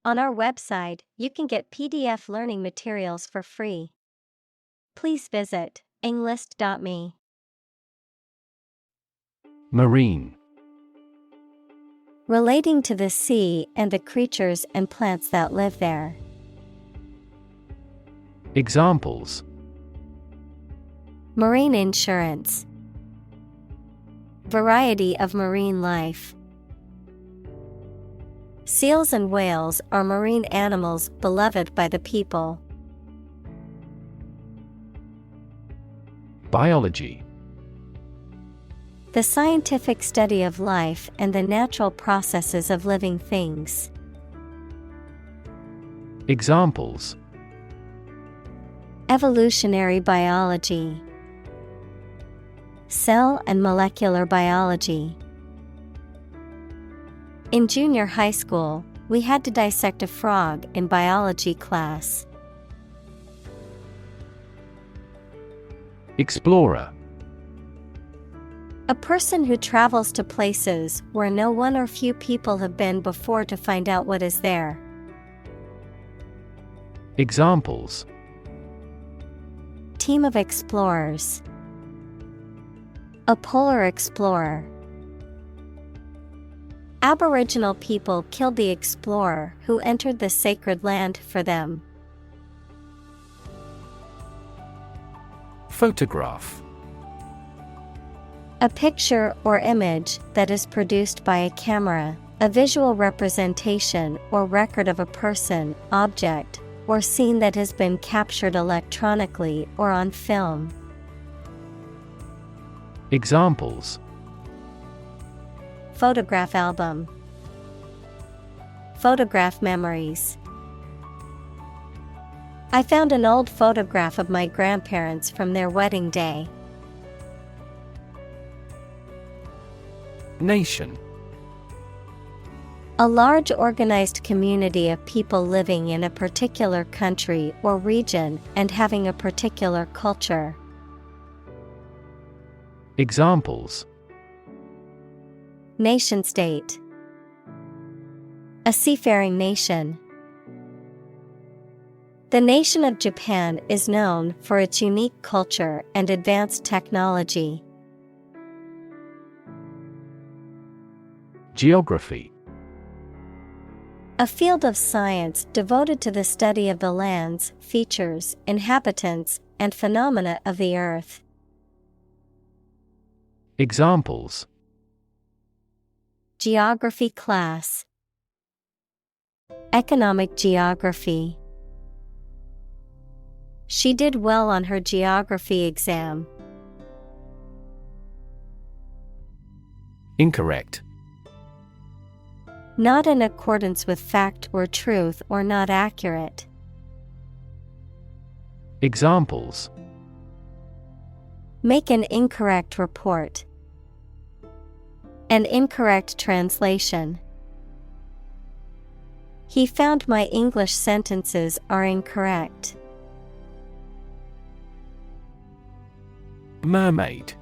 On our website, you can get PDF learning materials for free. Please visit englist.me. Marine. Relating to the sea and the creatures and plants that live there. Examples: Marine insurance. Variety of marine life. Seals and whales are marine animals beloved by the people. Biology. The scientific study of life and the natural processes of living things. Examples: Evolutionary biology. Cell and molecular biology. In junior high school, we had to dissect a frog in biology class. Explorer. A person who travels to places where no one or few people have been before to find out what is there. Examples: Team of explorers. A polar explorer. Aboriginal people killed the explorer who entered the sacred land for them. Photograph. A picture or image that is produced by a camera, a visual representation or record of a person, object, or scene that has been captured electronically or on film. Examples: Photograph album. Photograph memories. I found an old photograph of my grandparents from their wedding day. Nation. A large organized community of people living in a particular country or region and having a particular culture. Examples: Nation-state. A seafaring nation. The nation of Japan is known for its unique culture and advanced technology. Geography. A field of science devoted to the study of the lands, features, inhabitants, and phenomena of the earth. Examples: Geography class. Economic geography. She did well on her geography exam. Incorrect. Not in accordance with fact or truth or not accurate. Examples: Make an incorrect report. An incorrect translation. He found my English sentences are incorrect. Mermaid.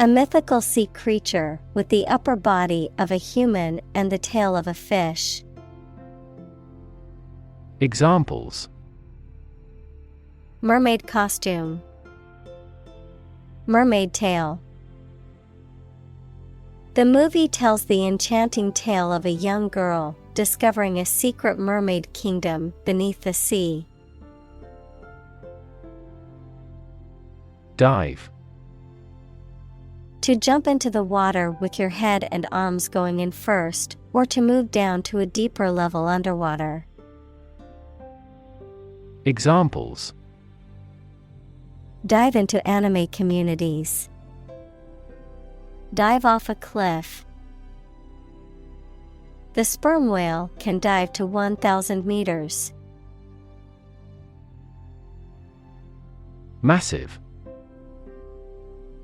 A mythical sea creature with the upper body of a human and the tail of a fish. Examples: Mermaid costume. Mermaid tale. The movie tells the enchanting tale of a young girl discovering a secret mermaid kingdom beneath the sea. Dive. To jump into the water with your head and arms going in first, or to move down to a deeper level underwater. Examples: Dive into anime communities. Dive off a cliff. The sperm whale can dive to 1,000 meters. Massive.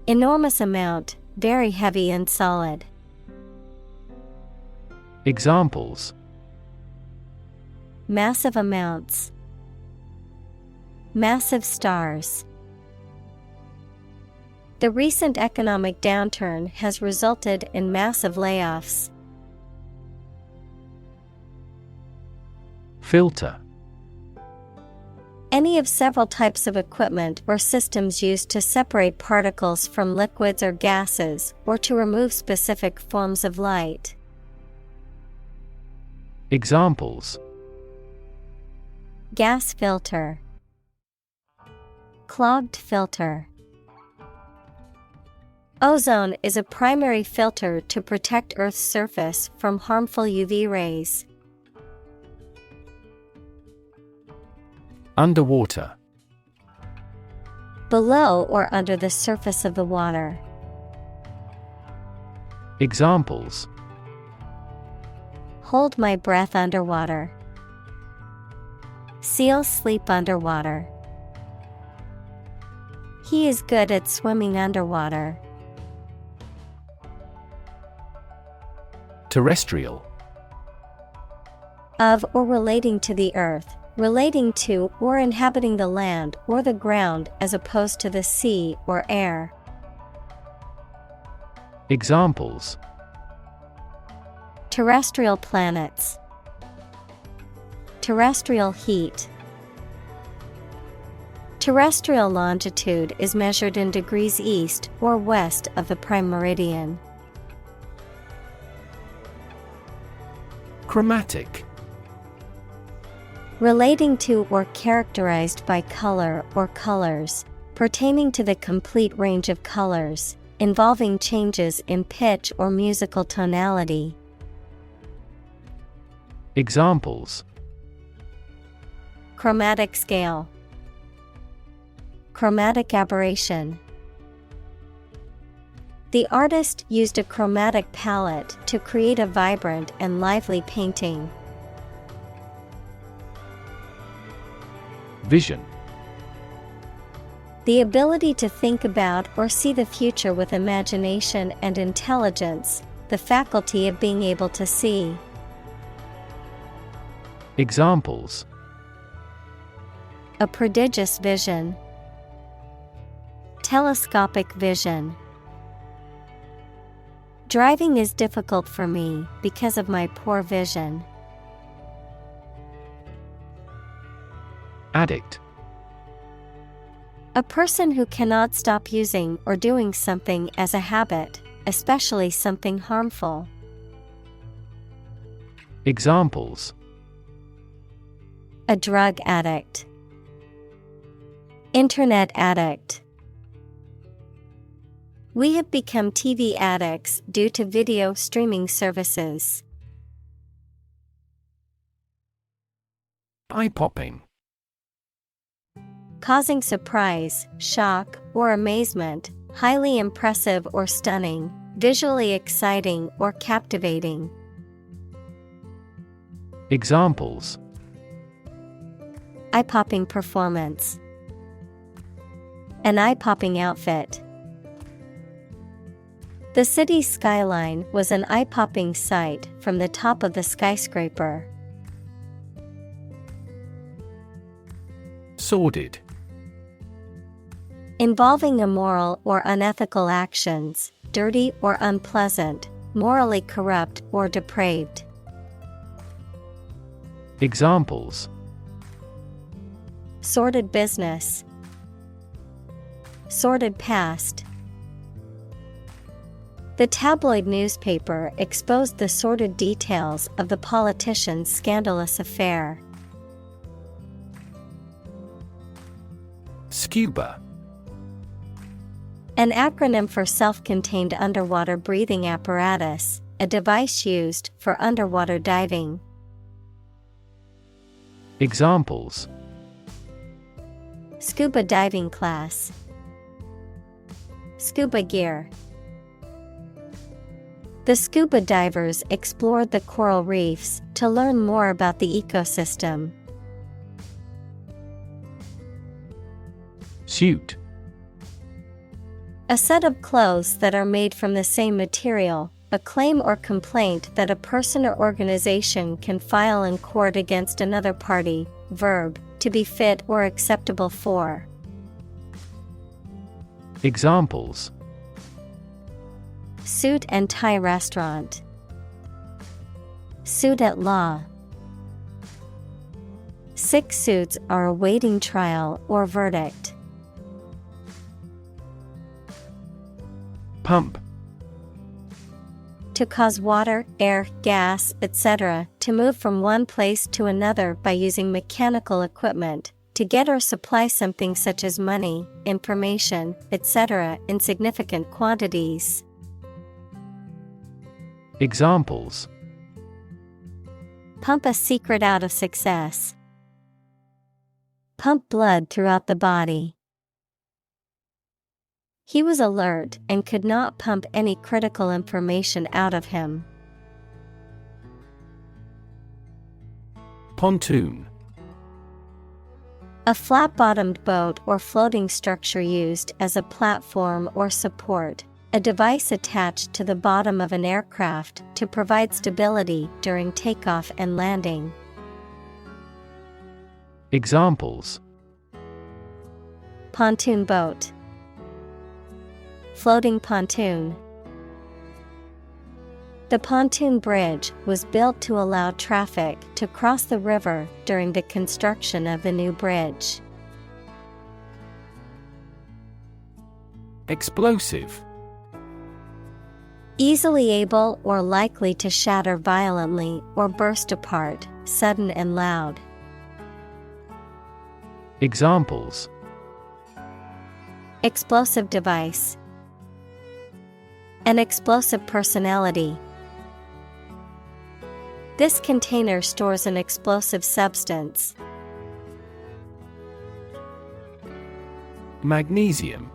Enormous amount, very heavy and solid. Examples: Massive amounts. Massive stars. The recent economic downturn has resulted in massive layoffs. Filter. Any of several types of equipment or systems used to separate particles from liquids or gases or to remove specific forms of light. Examples: Gas filter, clogged filter. Ozone is a primary filter to protect Earth's surface from harmful UV rays. Underwater. Below or under the surface of the water. Examples: Hold my breath underwater. Seals sleep underwater. He is good at swimming underwater. Terrestrial. Of or relating to the earth, relating to or inhabiting the land or the ground as opposed to the sea or air. Examples: Terrestrial planets. Terrestrial heat. Terrestrial longitude is measured in degrees east or west of the prime meridian. Chromatic. Relating to or characterized by color or colors, pertaining to the complete range of colors, involving changes in pitch or musical tonality. Examples: Chromatic scale. Chromatic aberration. The artist used a chromatic palette to create a vibrant and lively painting. Vision. The ability to think about or see the future with imagination and intelligence, the faculty of being able to see. Examples: A prodigious vision. Telescopic vision. Driving is difficult for me because of my poor vision. Addict. A person who cannot stop using or doing something as a habit, especially something harmful. Examples: A drug addict. Internet addict. We have become TV addicts due to video streaming services. Eye-popping. Causing surprise, shock, or amazement, highly impressive or stunning, visually exciting or captivating. Examples: Eye-popping performance. An eye-popping outfit. The city's skyline was an eye-popping sight from the top of the skyscraper. Sordid. Involving immoral or unethical actions, dirty or unpleasant, morally corrupt or depraved. Examples: Sordid business. Sordid past. The tabloid newspaper exposed the sordid details of the politician's scandalous affair. Scuba. An acronym for self-contained underwater breathing apparatus, a device used for underwater diving. Examples: Scuba diving class. Scuba gear. The scuba divers explored the coral reefs to learn more about the ecosystem. Suit. A set of clothes that are made from the same material, a claim or complaint that a person or organization can file in court against another party. Verb, to be fit or acceptable for. Examples: Suit and tie restaurant. Suit at law. 6 suits are awaiting trial or verdict. Pump. To cause water, air, gas, etc. to move from one place to another by using mechanical equipment, to get or supply something such as money, information, etc. in significant quantities. Examples: Pump a secret out of success. Pump blood throughout the body. He was alert and could not pump any critical information out of him. Pontoon. A flat-bottomed boat or floating structure used as a platform or support, a device attached to the bottom of an aircraft to provide stability during takeoff and landing. Examples: Pontoon boat. Floating pontoon. The pontoon bridge was built to allow traffic to cross the river during the construction of the new bridge. Explosive. Easily able or likely to shatter violently or burst apart, sudden and loud. Examples: Explosive device. An explosive personality. This container stores an explosive substance. Magnesium.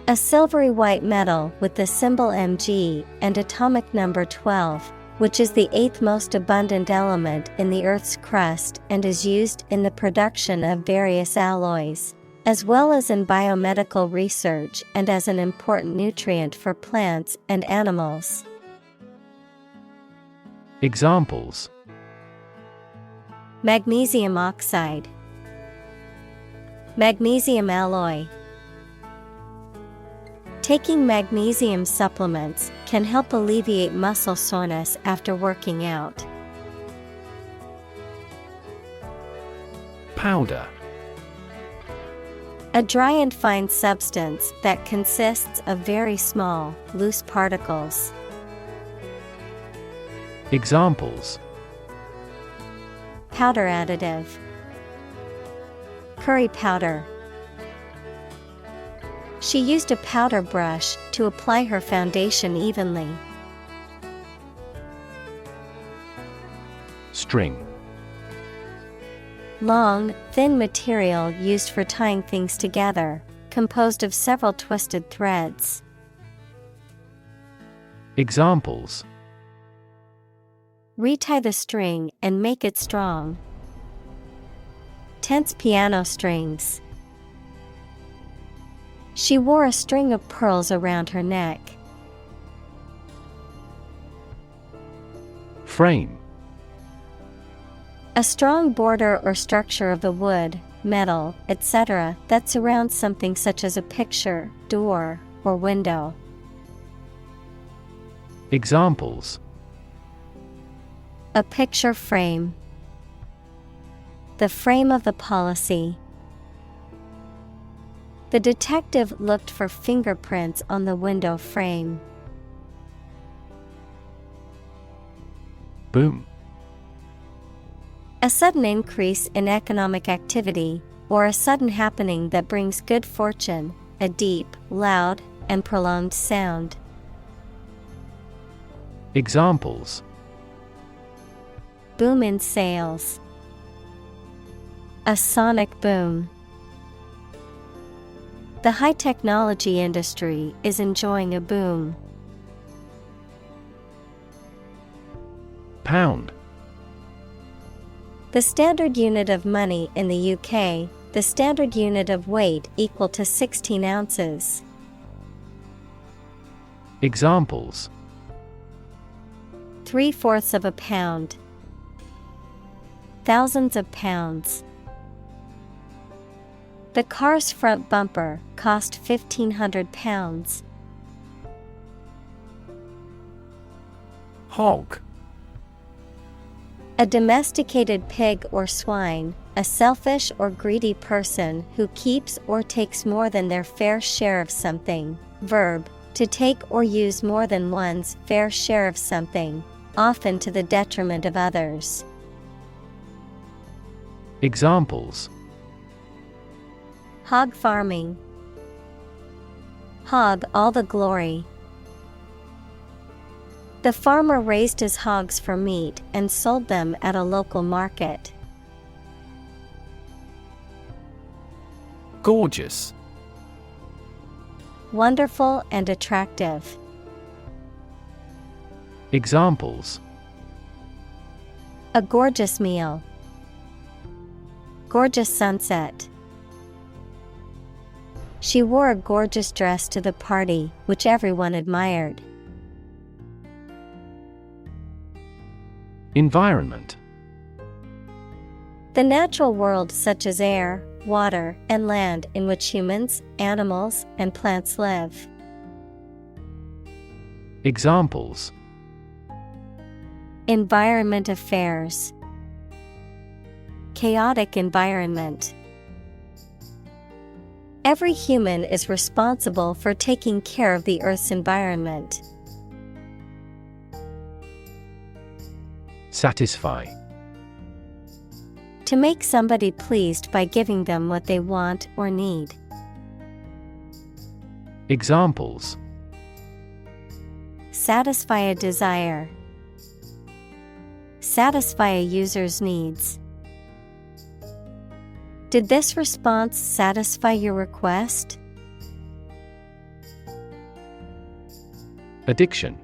A silvery white metal with the symbol Mg and atomic number 12, which is the 8th most abundant element in the Earth's crust and is used in the production of various alloys, as well as in biomedical research and as an important nutrient for plants and animals. Examples: Magnesium oxide. Magnesium alloy. Taking magnesium supplements can help alleviate muscle soreness after working out. Powder. A dry and fine substance that consists of very small, loose particles. Examples: Powder additive. Curry powder. She used a powder brush to apply her foundation evenly. String. Long, thin material used for tying things together, composed of several twisted threads. Examples: Retie the string and make it strong. Tense piano strings. She wore a string of pearls around her neck. Frame. A strong border or structure of the wood, metal, etc. that surrounds something such as a picture, door, or window. Examples: A picture frame. The frame of the policy. The detective looked for fingerprints on the window frame. Boom. A sudden increase in economic activity, or a sudden happening that brings good fortune, a deep, loud, and prolonged sound. Examples: Boom in sales. A sonic boom. The high-technology industry is enjoying a boom. Pound. The standard unit of money in the UK, the standard unit of weight equal to 16 ounces. Examples: 3/4 of a pound. Thousands of pounds. The car's front bumper cost £1,500. Hog. A domesticated pig or swine, a selfish or greedy person who keeps or takes more than their fair share of something. Verb, to take or use more than one's fair share of something, often to the detriment of others. Examples: Hog farming. Hog all the glory. The farmer raised his hogs for meat and sold them at a local market. Gorgeous. Wonderful and attractive. Examples: A gorgeous meal. Gorgeous sunset. She wore a gorgeous dress to the party, which everyone admired. Environment. The natural world such as air, water, and land in which humans, animals, and plants live. Examples: Environment affairs. Chaotic environment. Every human is responsible for taking care of the Earth's environment. Satisfy. To make somebody pleased by giving them what they want or need. Examples: Satisfy a desire. Satisfy a user's needs. Did this response satisfy your request? Addiction.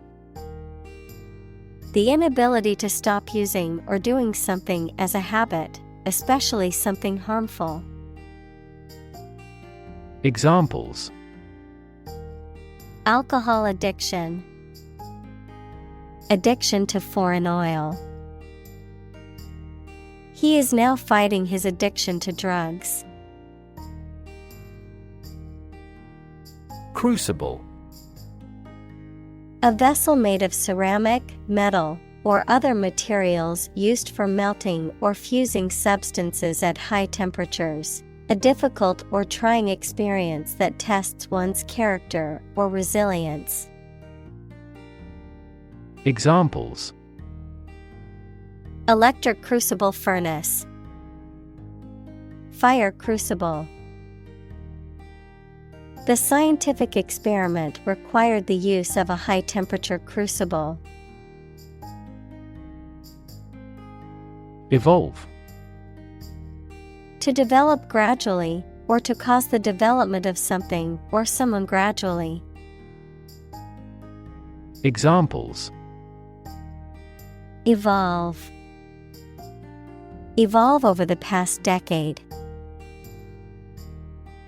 The inability to stop using or doing something as a habit, especially something harmful. Examples: Alcohol addiction. Addiction to foreign oil. He is now fighting his addiction to drugs. Crucible. A vessel made of ceramic, metal, or other materials used for melting or fusing substances at high temperatures. A difficult or trying experience that tests one's character or resilience. Examples: Electric crucible furnace. Fire crucible. The scientific experiment required the use of a high-temperature crucible. Evolve. To develop gradually, or to cause the development of something or someone gradually. Examples: Evolve. Evolve over the past decade.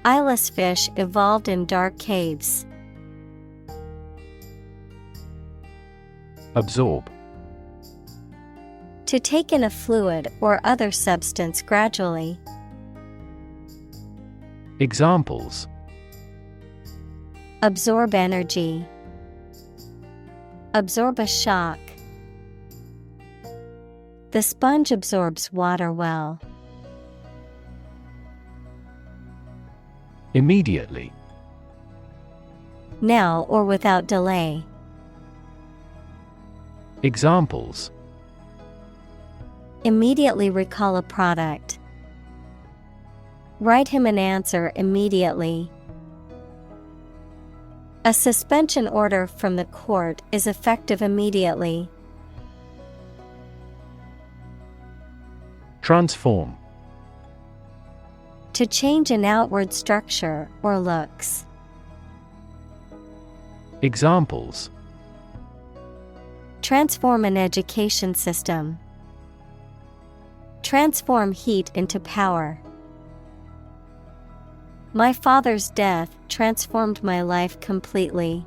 Eyeless fish evolved in dark caves. Absorb. To take in a fluid or other substance gradually. Examples: Absorb energy. Absorb a shock. The sponge absorbs water well. Immediately. Now or without delay. Examples: Immediately recall a product. Write him an answer immediately. A suspension order from the court is effective immediately. Transform. To change an outward structure or looks. Examples: Transform an education system. Transform heat into power. My father's death transformed my life completely.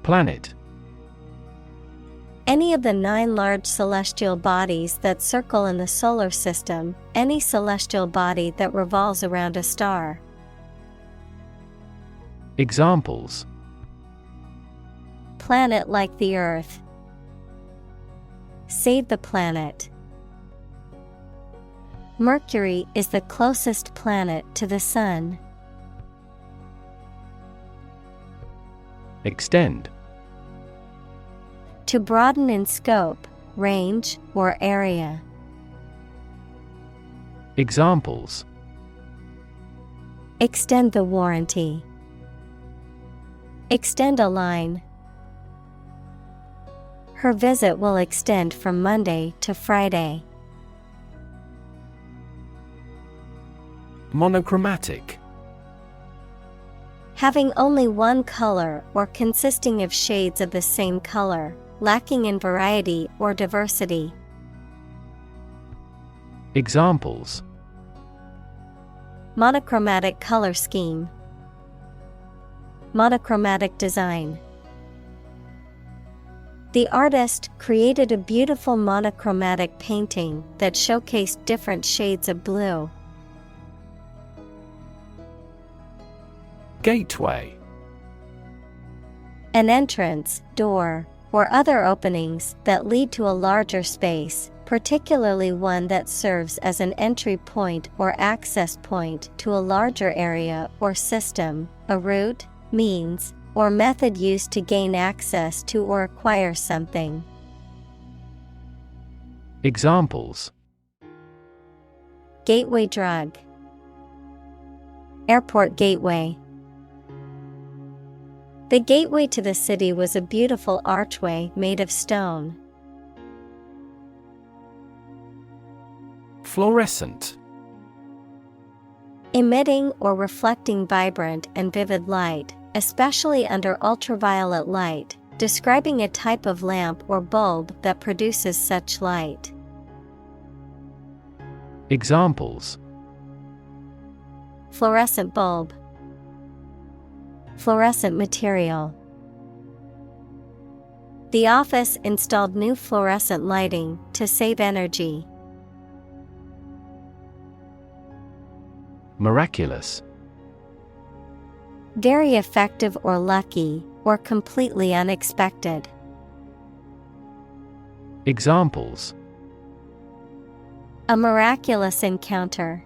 Planet. Any of the 9 large celestial bodies that circle in the solar system, any celestial body that revolves around a star. Examples: Planet like the Earth. save the planet. Mercury is the closest planet to the Sun. Extend. To broaden in scope, range, or area. Examples: extend the warranty. Extend a line. Her visit will extend from Monday to Friday. Monochromatic. Having only one color or consisting of shades of the same color, lacking in variety or diversity. Examples: monochromatic color scheme. Monochromatic design. The artist created a beautiful monochromatic painting that showcased different shades of blue. Gateway. An entrance, door, or other openings that lead to a larger space, particularly one that serves as an entry point or access point to a larger area or system, a route, means, or method used to gain access to or acquire something. Examples: gateway drug. Airport gateway. The gateway to the city was a beautiful archway made of stone. Fluorescent. Emitting or reflecting vibrant and vivid light, especially under ultraviolet light, describing a type of lamp or bulb that produces such light. Examples: fluorescent bulb. Fluorescent material. The office installed new fluorescent lighting to save energy. Miraculous. Very effective or lucky, or completely unexpected. Examples: a miraculous encounter.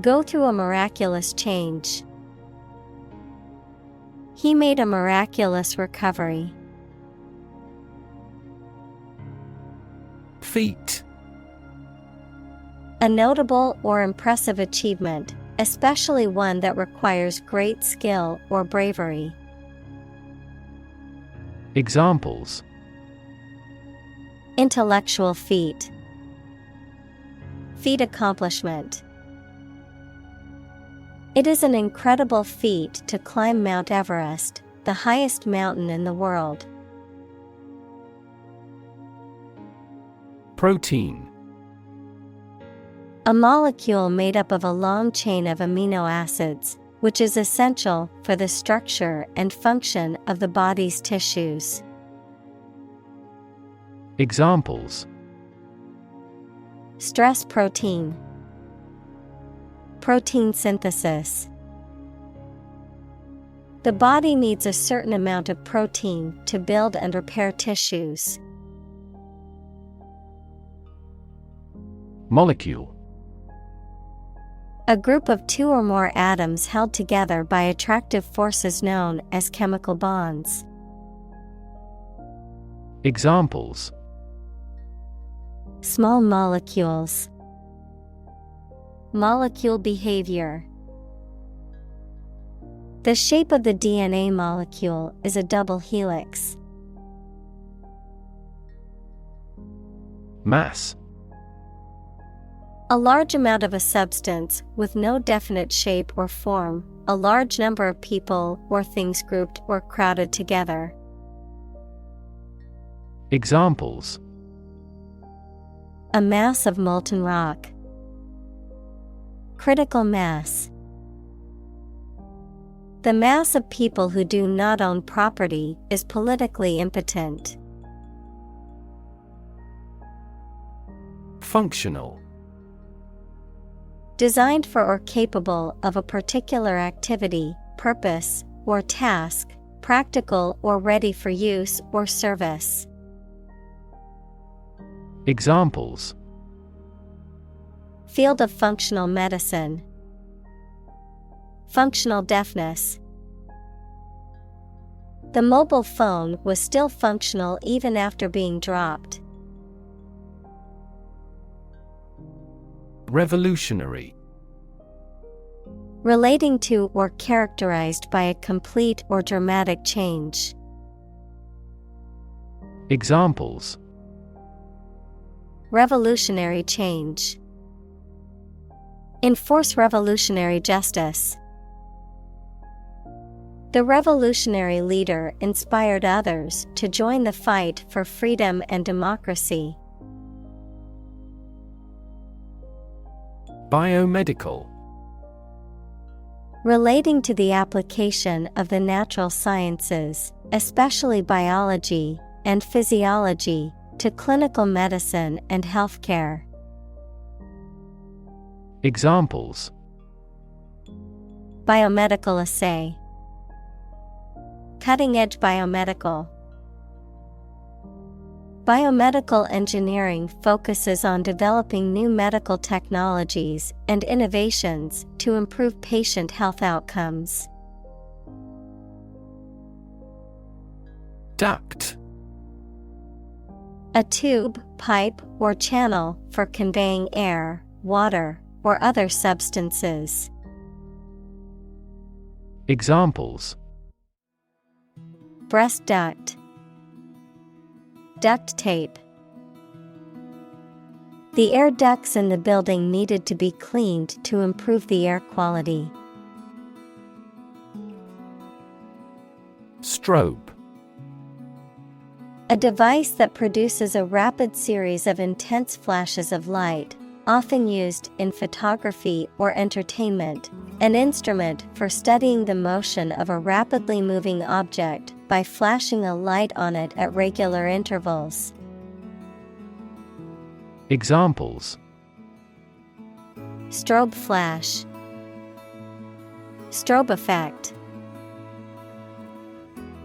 Go through a miraculous change. He made a miraculous recovery. Feat. A notable or impressive achievement, especially one that requires great skill or bravery. Examples: intellectual feat. Feat accomplishment. It is an incredible feat to climb Mount Everest, the highest mountain in the world. Protein. A molecule made up of a long chain of amino acids, which is essential for the structure and function of the body's tissues. Examples: stress protein. Protein synthesis. The body needs a certain amount of protein to build and repair tissues. Molecule. A group of two or more atoms held together by attractive forces known as chemical bonds. Examples: small molecules. Molecule behavior. The shape of the DNA molecule is a double helix. Mass. A large amount of a substance with no definite shape or form, a large number of people or things grouped or crowded together. Examples: a mass of molten rock. Critical mass. The mass of people who do not own property is politically impotent. Functional. Designed for or capable of a particular activity, purpose, or task, practical or ready for use or service. Examples: Field of functional medicine. Functional deafness. The mobile phone was still functional even after being dropped. Revolutionary. Relating to or characterized by a complete or dramatic change. Examples: Revolutionary change. Enforce revolutionary justice. The revolutionary leader inspired others to join the fight for freedom and democracy. Biomedical. Relating to the application of the natural sciences, especially biology and physiology, to clinical medicine and healthcare. Examples: Biomedical assay. Cutting-edge biomedical. Biomedical engineering focuses on developing new medical technologies and innovations to improve patient health outcomes. Duct. A tube, pipe, or channel for conveying air, water, or other substances. Examples: Breast duct. Duct tape. The air ducts in the building needed to be cleaned to improve the air quality. Strobe. A device that produces a rapid series of intense flashes of light, often used in photography or entertainment, an instrument for studying the motion of a rapidly moving object by flashing a light on it at regular intervals. Examples: Strobe flash. Strobe effect.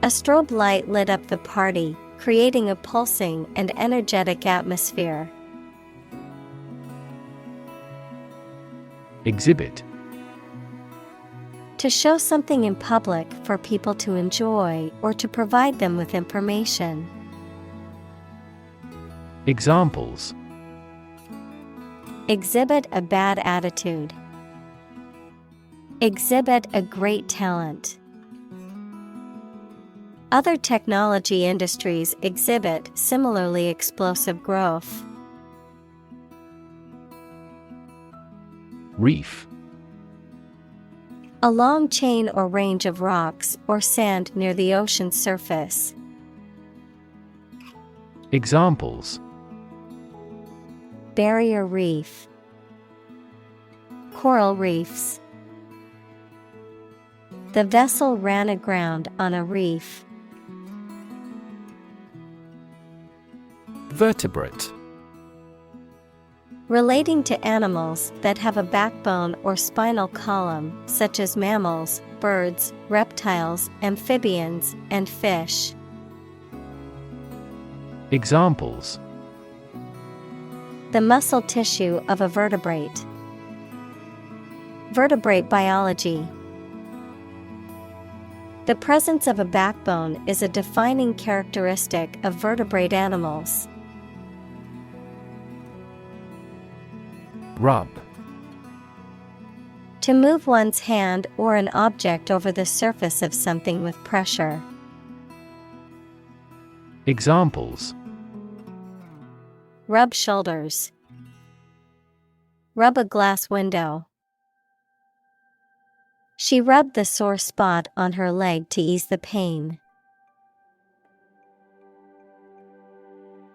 A strobe light lit up the party, creating a pulsing and energetic atmosphere. Exhibit. To show something in public for people to enjoy or to provide them with information. Examples: Exhibit a bad attitude. Exhibit a great talent. Other technology industries exhibit similarly explosive growth. Reef. A long chain or range of rocks or sand near the ocean's surface. Examples: Barrier reef. Coral reefs. The vessel ran aground on a reef. Vertebrate. Relating to animals that have a backbone or spinal column, such as mammals, birds, reptiles, amphibians, and fish. Examples: The muscle tissue of a vertebrate. Vertebrate biology. The presence of a backbone is a defining characteristic of vertebrate animals. Rub. To move one's hand or an object over the surface of something with pressure. Examples: Rub shoulders. Rub a glass window. She rubbed the sore spot on her leg to ease the pain.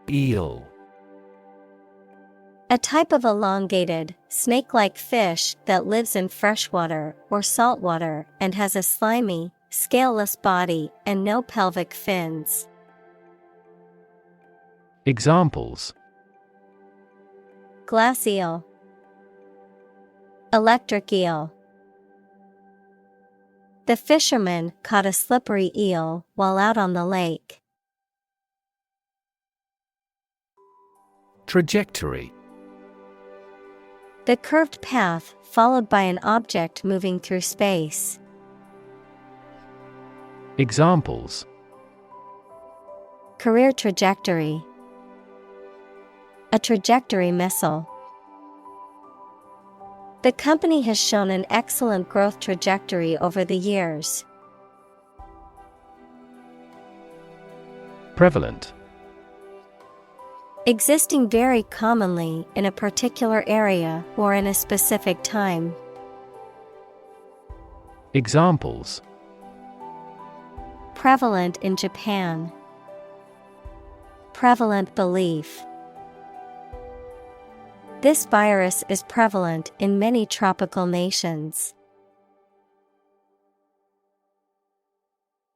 Eel. A type of elongated, snake-like fish that lives in freshwater or saltwater and has a slimy, scaleless body and no pelvic fins. Examples: Glass eel. Electric eel. The fisherman caught a slippery eel while out on the lake. Trajectory. The curved path followed by an object moving through space. Examples: Career trajectory. A trajectory missile. The company has shown an excellent growth trajectory over the years. Prevalent. Existing very commonly in a particular area or in a specific time. Examples: Prevalent in Japan. Prevalent belief. This virus is prevalent in many tropical nations.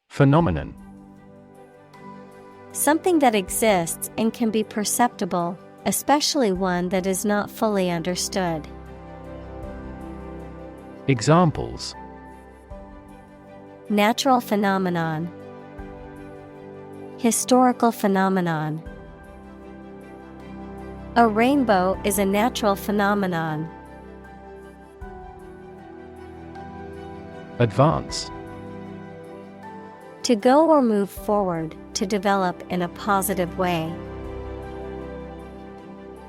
Phenomenon. Something that exists and can be perceptible, especially one that is not fully understood. Examples: Natural phenomenon. Historical phenomenon. A rainbow is a natural phenomenon. Advance. To go or move forward, to develop in a positive way.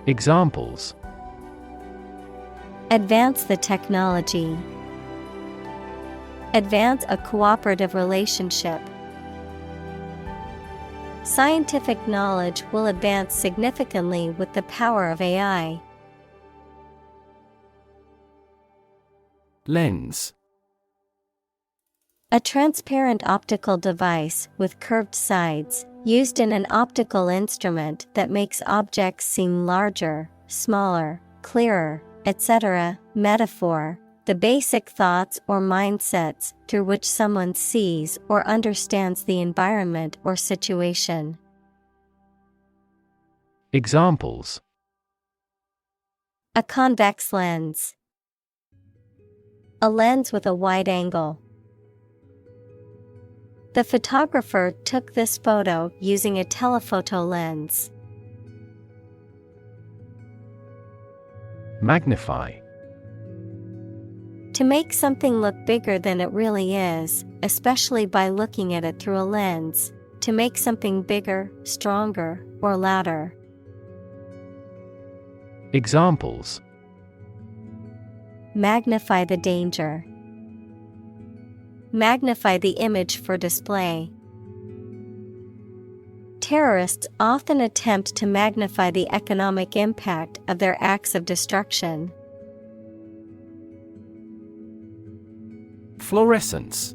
Examples: Advance the technology. Advance a cooperative relationship. Scientific knowledge will advance significantly with the power of AI. Lens. A transparent optical device with curved sides, used in an optical instrument that makes objects seem larger, smaller, clearer, etc. Metaphor: the basic thoughts or mindsets through which someone sees or understands the environment or situation. Examples: A convex lens. A lens with a wide angle. The photographer took this photo using a telephoto lens. Magnify. To make something look bigger than it really is, especially by looking at it through a lens. To make something bigger, stronger, or louder. Examples: Magnify the danger. Magnify the image for display. Terrorists often attempt to magnify the economic impact of their acts of destruction. Fluorescence.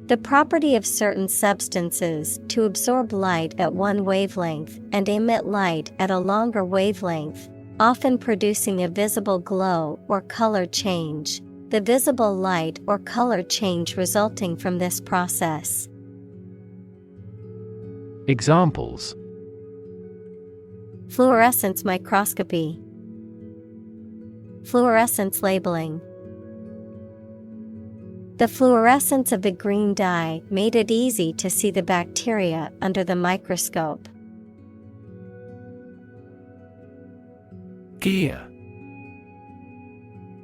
The property of certain substances to absorb light at one wavelength and emit light at a longer wavelength, often producing a visible glow or color change. The visible light or color change resulting from this process. Examples: Fluorescence microscopy. Fluorescence labeling. The fluorescence of the green dye made it easy to see the bacteria under the microscope. Gear.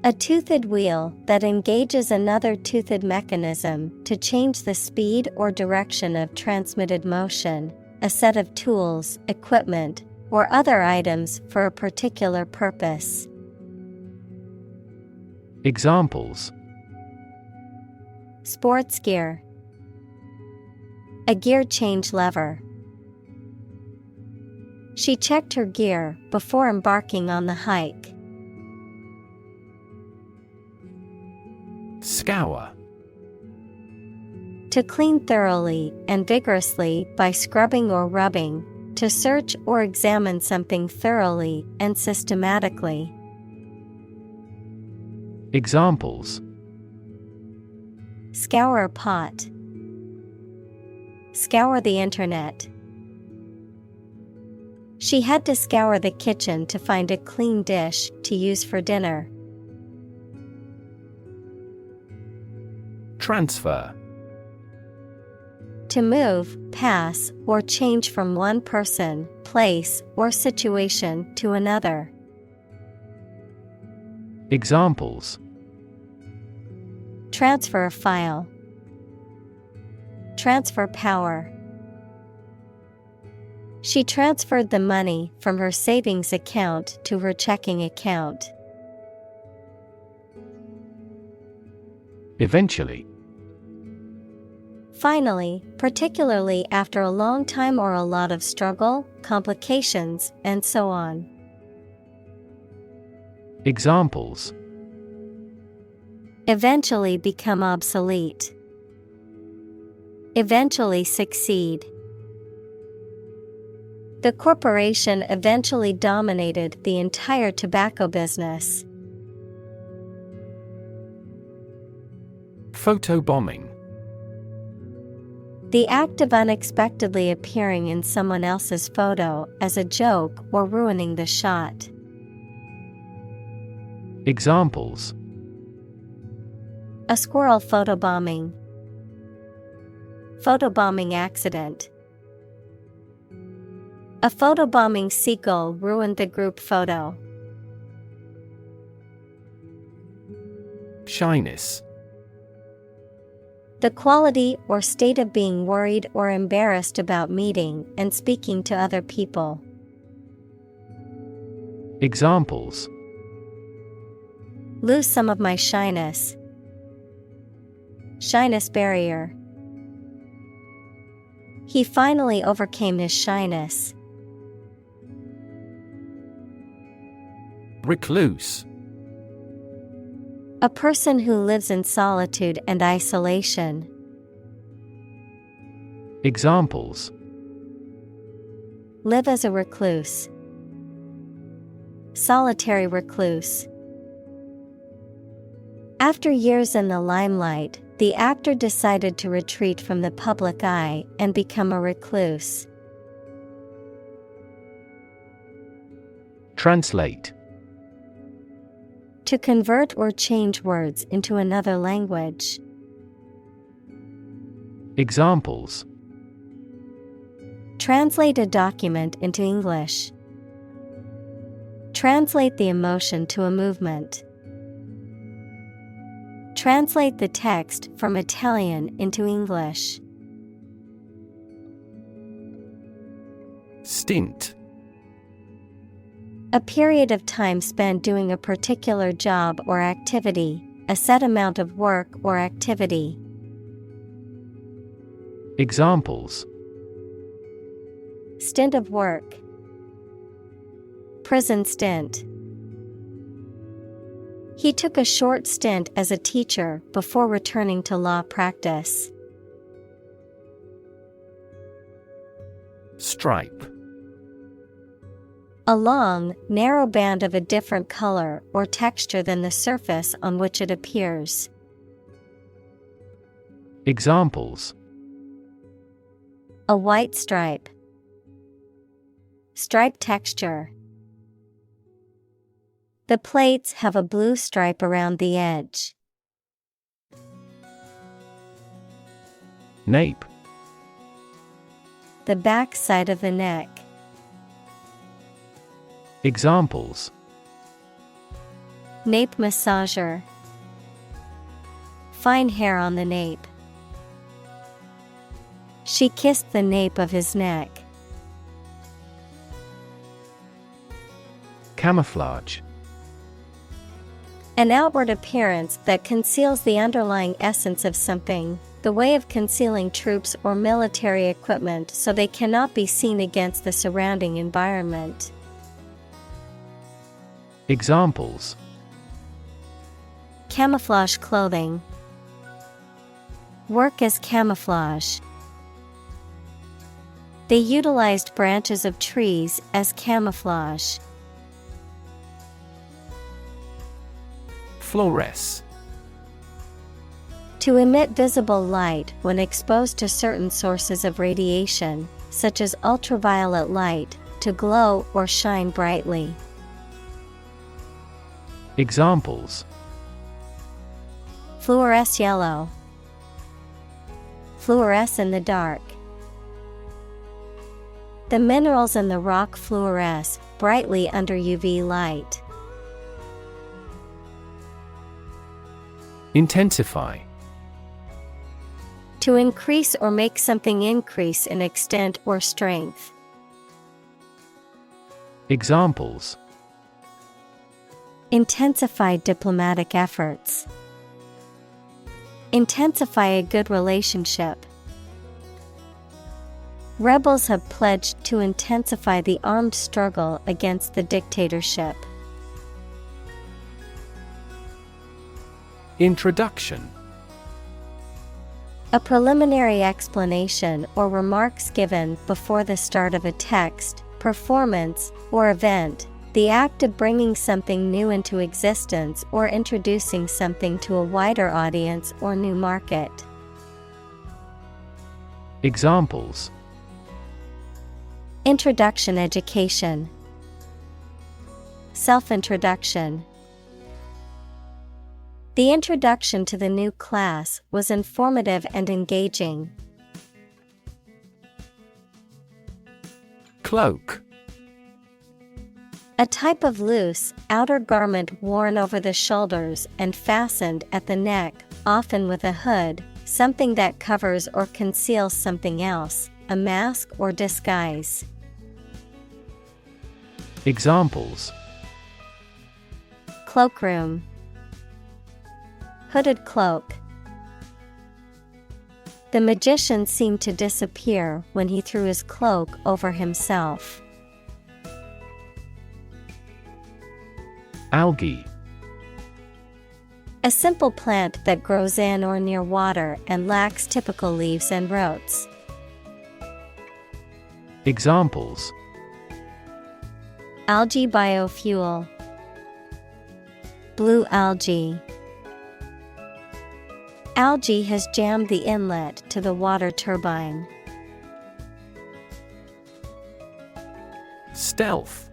A toothed wheel that engages another toothed mechanism to change the speed or direction of transmitted motion, a set of tools, equipment, or other items for a particular purpose. Examples: Sports gear. A gear change lever. She checked her gear before embarking on the hike. Scour. To clean thoroughly and vigorously by scrubbing or rubbing, to search or examine something thoroughly and systematically. Examples: Scour a pot. Scour the internet. She had to scour the kitchen to find a clean dish to use for dinner. Transfer. To move, pass, or change from one person, place, or situation to another. Examples: Transfer a file. Transfer power. She transferred the money from her savings account to her checking account. Eventually. Finally, particularly after a long time or a lot of struggle, complications, and so on. Examples: Eventually become obsolete. Eventually succeed. The corporation eventually dominated the entire tobacco business. Photobombing. The act of unexpectedly appearing in someone else's photo as a joke or ruining the shot. Examples: A squirrel photobombing. Photobombing accident. A photobombing seagull ruined the group photo. Shyness. The quality or state of being worried or embarrassed about meeting and speaking to other people. Examples: Lose some of my shyness. Shyness barrier. He finally overcame his shyness. Recluse. A person who lives in solitude and isolation. Examples: Live as a recluse. Solitary recluse. After years in the limelight, the actor decided to retreat from the public eye and become a recluse. Translate. To convert or change words into another language. Examples: Translate a document into English. Translate the emotion to a movement. Translate the text from Italian into English. Stint. A period of time spent doing a particular job or activity, a set amount of work or activity. Examples: Stint of work. Prison stint. He took a short stint as a teacher before returning to law practice. Stripe. A long, narrow band of a different color or texture than the surface on which it appears. Examples: A white stripe. Stripe texture. The plates have a blue stripe around the edge. Nape. The back side of the neck. Examples: Nape massager. Fine hair on the nape. She kissed the nape of his neck. Camouflage. An outward appearance that conceals the underlying essence of something, the way of concealing troops or military equipment so they cannot be seen against the surrounding environment. Examples: Camouflage clothing. Work as camouflage. They utilized branches of trees as camouflage. Fluoresce. To emit visible light when exposed to certain sources of radiation, such as ultraviolet light, to glow or shine brightly. Examples: Fluoresce yellow. Fluoresce in the dark. The minerals in the rock fluoresce brightly under UV light. Intensify. To increase or make something increase in extent or strength. Examples: intensify diplomatic efforts. Intensify a good relationship. Rebels have pledged to intensify the armed struggle against the dictatorship. Introduction. A preliminary explanation or remarks given before the start of a text, performance, or event, the act of bringing something new into existence or introducing something to a wider audience or new market. Examples: introduction education. Self-introduction. The introduction to the new class was informative and engaging. Cloak. A type of loose, outer garment worn over the shoulders and fastened at the neck, often with a hood, something that covers or conceals something else, a mask or disguise. Examples: cloakroom. Hooded cloak. The magician seemed to disappear when he threw his cloak over himself. Algae. A simple plant that grows in or near water and lacks typical leaves and roots. Examples: algae biofuel. Blue algae. Algae has jammed the inlet to the water turbine. Stealth.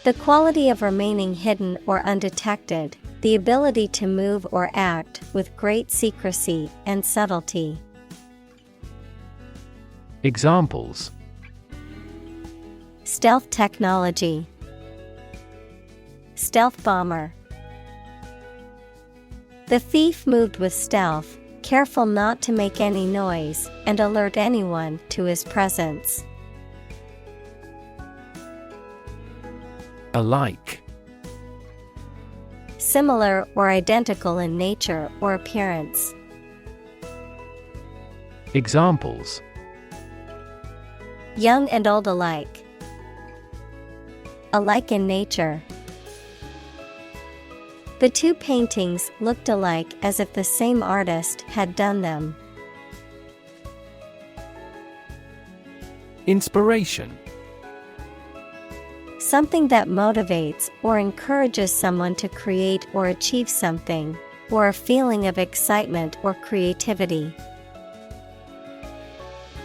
The quality of remaining hidden or undetected, the ability to move or act with great secrecy and subtlety. Examples: stealth technology. Stealth bomber. The thief moved with stealth, careful not to make any noise and alert anyone to his presence. Alike. Similar or identical in nature or appearance. Examples: young and old alike. Alike in nature. The two paintings looked alike as if the same artist had done them. Inspiration. Something that motivates or encourages someone to create or achieve something, or a feeling of excitement or creativity.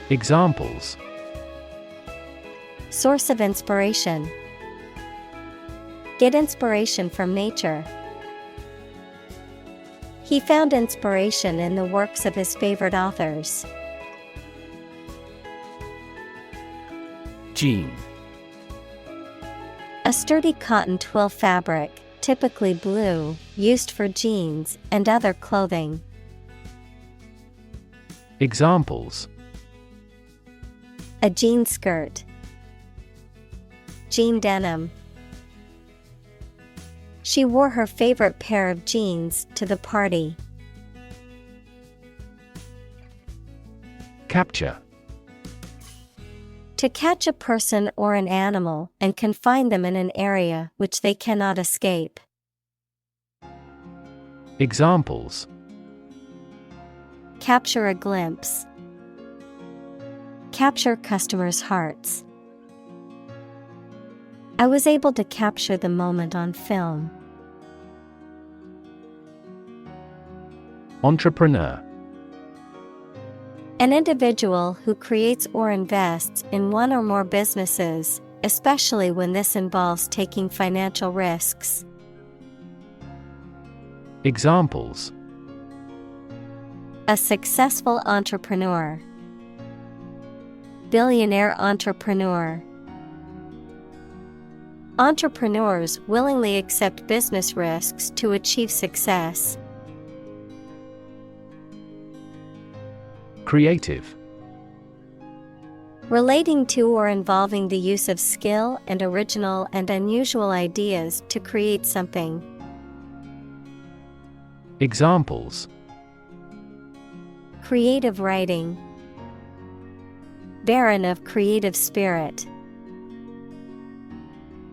Examples: source of inspiration. Get inspiration from nature. He found inspiration in the works of his favorite authors. Jean. A sturdy cotton twill fabric, typically blue, used for jeans and other clothing. Examples: a jean skirt. Jean denim. She wore her favorite pair of jeans to the party. Capture. To catch a person or an animal and confine them in an area which they cannot escape. Examples: capture a glimpse. Capture customers' hearts. I was able to capture the moment on film. Entrepreneur. An individual who creates or invests in one or more businesses, especially when this involves taking financial risks. Examples: A successful entrepreneur. Billionaire entrepreneur. Entrepreneurs willingly accept business risks to achieve success. Creative. Relating to or involving the use of skill and original and unusual ideas to create something. Examples: Creative writing. Barren of creative spirit.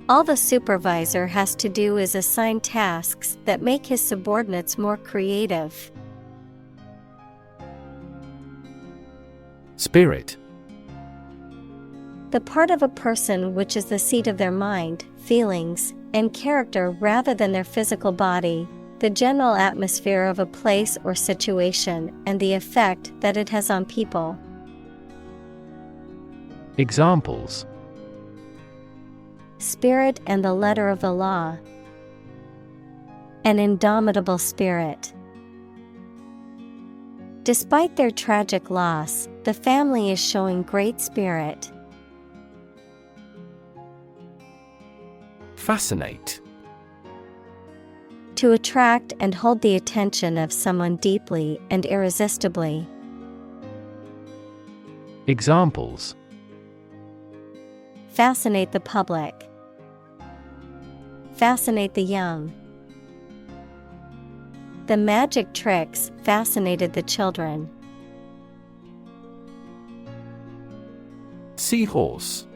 All the supervisor has to do is assign tasks that make his subordinates more creative. Spirit. The part of a person which is the seat of their mind, feelings, and character rather than their physical body, the general atmosphere of a place or situation, and the effect that it has on people. Examples: Spirit and the letter of the law. An indomitable spirit. Despite their tragic loss, the family is showing great spirit. Fascinate. To attract and hold the attention of someone deeply and irresistibly. Examples: Fascinate the public. Fascinate the young. The magic tricks fascinated the children. Seahorse.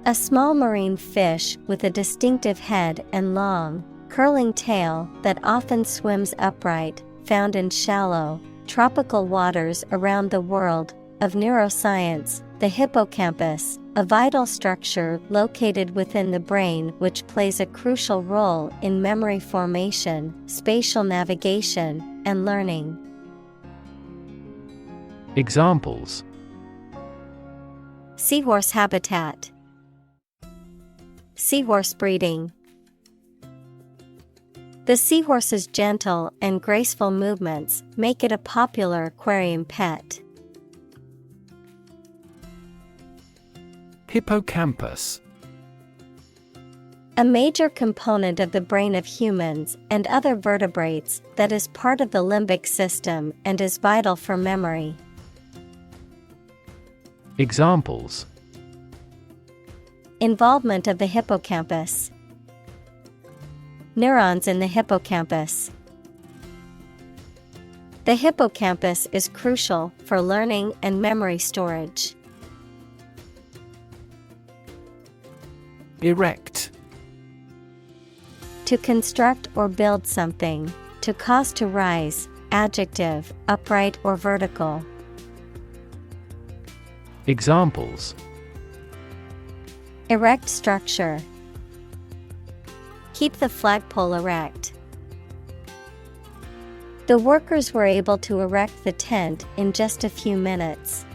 A small marine fish with a distinctive head and long, curling tail that often swims upright, found in shallow, tropical waters around the world. Of neuroscience, the hippocampus, a vital structure located within the brain which plays a crucial role in memory formation, spatial navigation, and learning. Examples: Seahorse habitat. Seahorse breeding. The seahorse's gentle and graceful movements make it a popular aquarium pet. Hippocampus. A major component of the brain of humans and other vertebrates that is part of the limbic system and is vital for memory. Examples: Involvement of the hippocampus. Neurons in the hippocampus. The hippocampus is crucial for learning and memory storage. Erect. To construct or build something, to cause to rise, adjective, upright or vertical. Examples: Erect structure. Keep the flagpole erect. The workers were able to erect the tent in just a few minutes.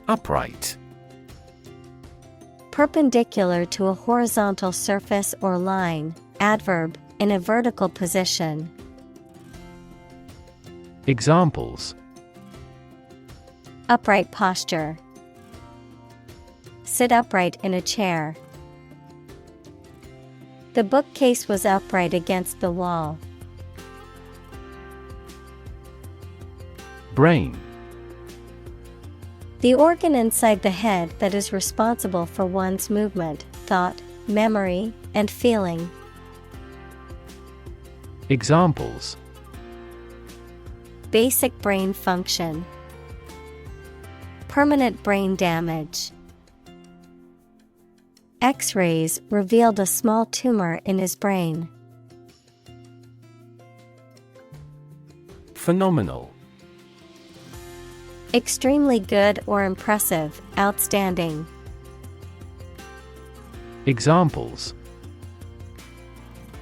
Upright. Perpendicular to a horizontal surface or line, adverb, in a vertical position. Examples: Upright posture. Sit upright in a chair. The bookcase was upright against the wall. Brain. The organ inside the head that is responsible for one's movement, thought, memory, and feeling. Examples: Basic brain function. Permanent brain damage. X-rays revealed a small tumor in his brain. Phenomenal. Extremely good or impressive, outstanding. Examples: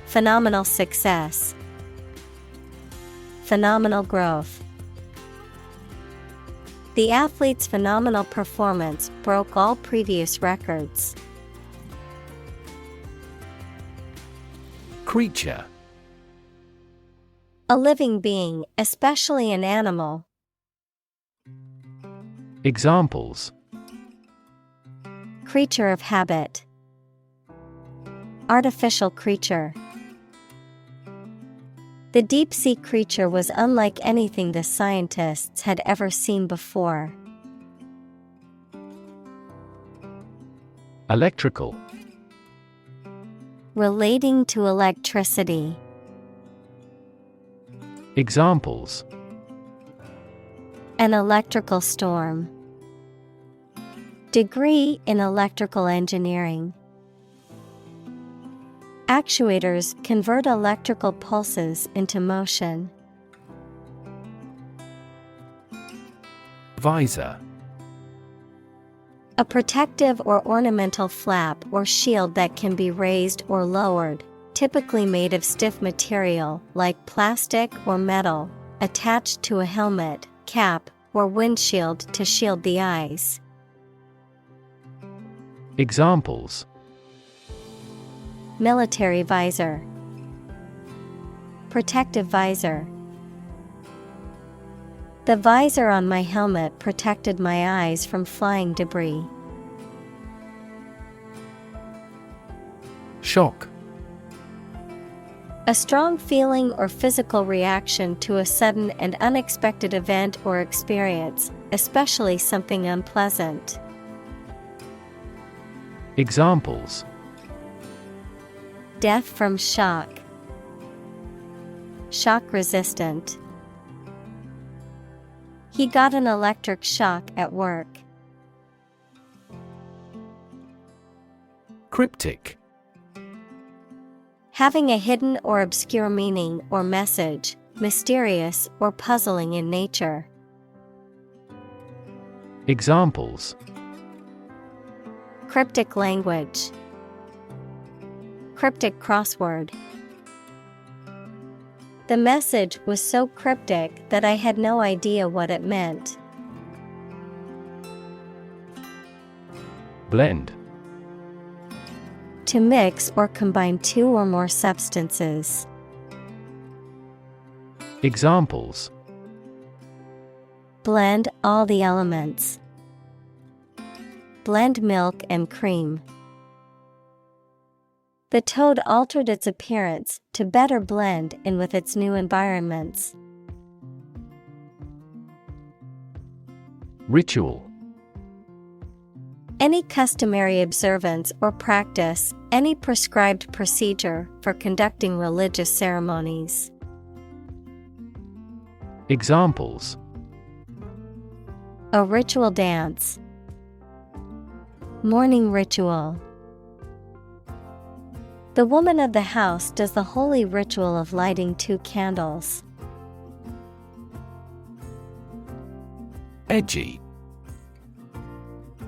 Phenomenal success. Phenomenal growth. The athlete's phenomenal performance broke all previous records. Creature. A living being, especially an animal. Examples: Creature of habit. Artificial creature. The deep-sea creature was unlike anything the scientists had ever seen before. Electrical. Relating to electricity. Examples: An electrical storm. Degree in electrical engineering. Actuators convert electrical pulses into motion. Visor. A protective or ornamental flap or shield that can be raised or lowered, typically made of stiff material like plastic or metal, attached to a helmet, cap, or windshield to shield the eyes. Examples: Military visor. Protective visor. The visor on my helmet protected my eyes from flying debris. Shock. A strong feeling or physical reaction to a sudden and unexpected event or experience, especially something unpleasant. Examples: Death from shock. Shock resistant. He got an electric shock at work. Cryptic. Having a hidden or obscure meaning or message, mysterious or puzzling in nature. Examples: Cryptic language. Cryptic crossword. The message was so cryptic that I had no idea what it meant. Blend. To mix or combine two or more substances. Examples: Blend all the elements. Blend milk and cream. The toad altered its appearance to better blend in with its new environments. Ritual. Any customary observance or practice, any prescribed procedure for conducting religious ceremonies. Examples: A ritual dance. Morning ritual. The woman of the house does the holy ritual of lighting 2 candles. Edgy.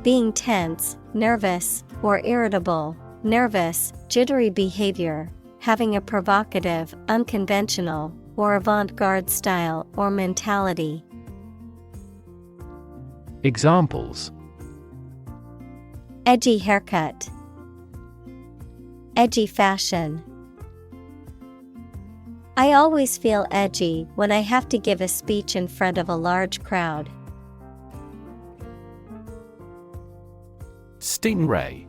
Being tense, nervous, or irritable, nervous, jittery behavior, having a provocative, unconventional, or avant-garde style or mentality. Examples: Edgy haircut. Edgy fashion. I always feel edgy when I have to give a speech in front of a large crowd. Stingray.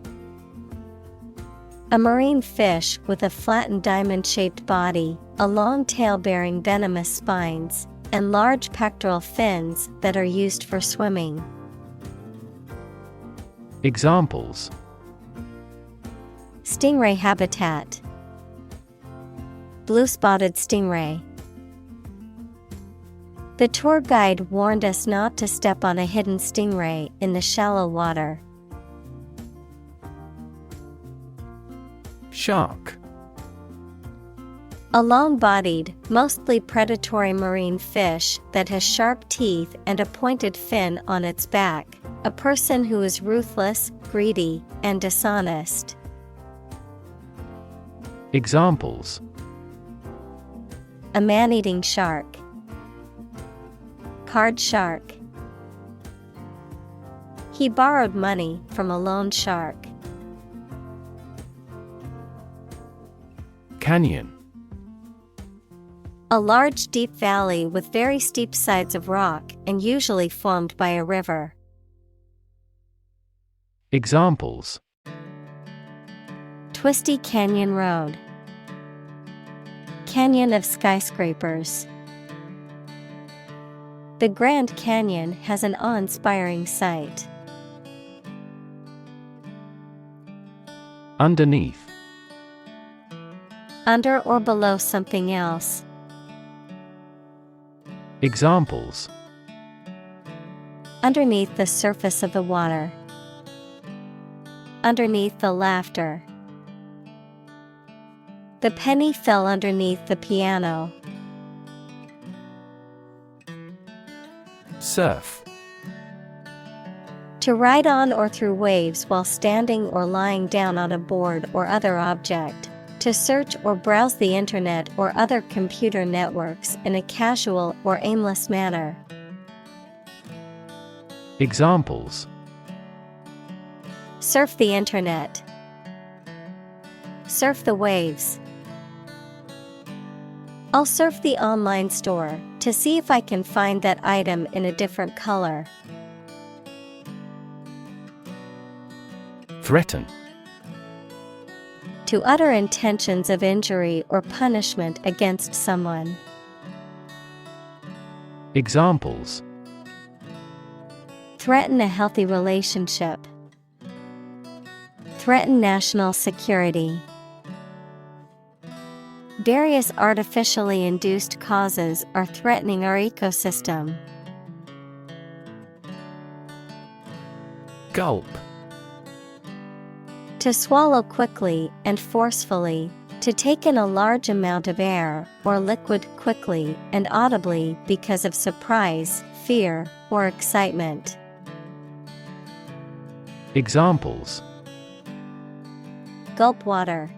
A marine fish with a flattened diamond-shaped body, a long tail bearing venomous spines, and large pectoral fins that are used for swimming. Examples: Stingray habitat. Blue-spotted stingray. The tour guide warned us not to step on a hidden stingray in the shallow water. Shark. A long-bodied, mostly predatory marine fish that has sharp teeth and a pointed fin on its back. A person who is ruthless, greedy, and dishonest. Examples: A man-eating shark. Card shark. He borrowed money from a loan shark. Canyon. A large deep valley with very steep sides of rock and usually formed by a river. Examples: Twisty canyon road. Canyon of skyscrapers. The Grand Canyon has an awe-inspiring sight. Underneath. Under or below something else. Examples: Underneath the surface of the water. Underneath the laughter. The penny fell underneath the piano. Surf. To ride on or through waves while standing or lying down on a board or other object. To search or browse the internet or other computer networks in a casual or aimless manner. Examples: Surf the internet. Surf the waves. I'll surf the online store to see if I can find that item in a different color. Threaten. To utter intentions of injury or punishment against someone. Examples: Threaten a healthy relationship. Threaten national security. Various artificially induced causes are threatening our ecosystem. Gulp. To swallow quickly and forcefully, to take in a large amount of air or liquid quickly and audibly because of surprise, fear, or excitement. Examples: Gulp water.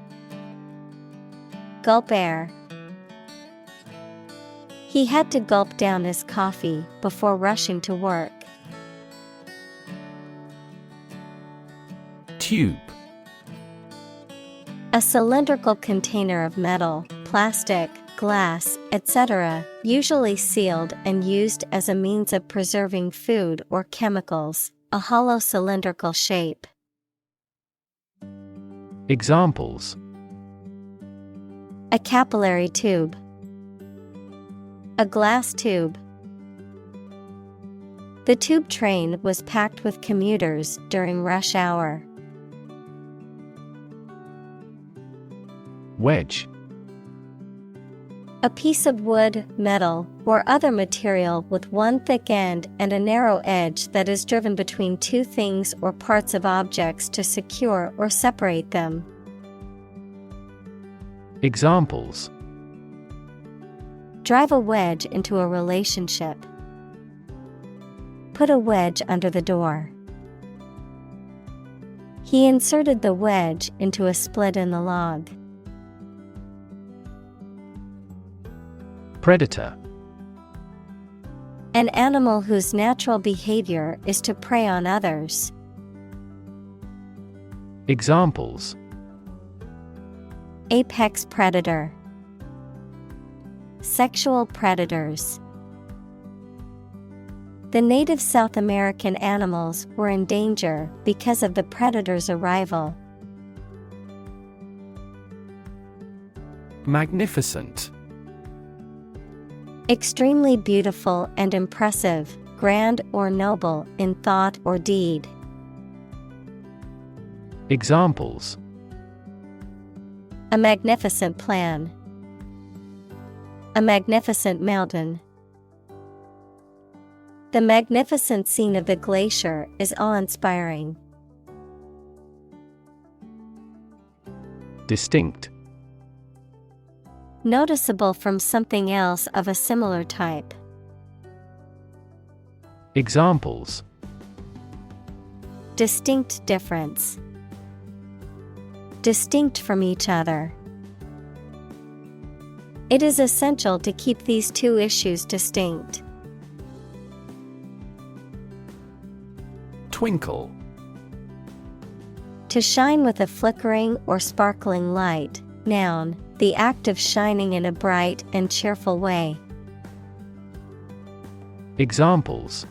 Gulp air. He had to gulp down his coffee before rushing to work. Tube. A cylindrical container of metal, plastic, glass, etc., usually sealed and used as a means of preserving food or chemicals, a hollow cylindrical shape. Examples: A capillary tube. A glass tube. The tube train was packed with commuters during rush hour. Wedge. A piece of wood, metal, or other material with one thick end and a narrow edge that is driven between two things or parts of objects to secure or separate them. Examples: Drive a wedge into a relationship. Put a wedge under the door. He inserted the wedge into a split in the log. Predator. An animal whose natural behavior is to prey on others. Examples: Apex predator. Sexual predators. The native South American animals were in danger because of the predator's arrival. Magnificent. Extremely beautiful and impressive, grand or noble in thought or deed. Examples: A magnificent plan. A magnificent mountain. The magnificent scene of the glacier is awe-inspiring. Distinct. Noticeable from something else of a similar type. Examples: Distinct difference. Distinct from each other. It is essential to keep these two issues distinct. Twinkle. To shine with a flickering or sparkling light, Noun, the act of shining in a bright and cheerful way. Examples: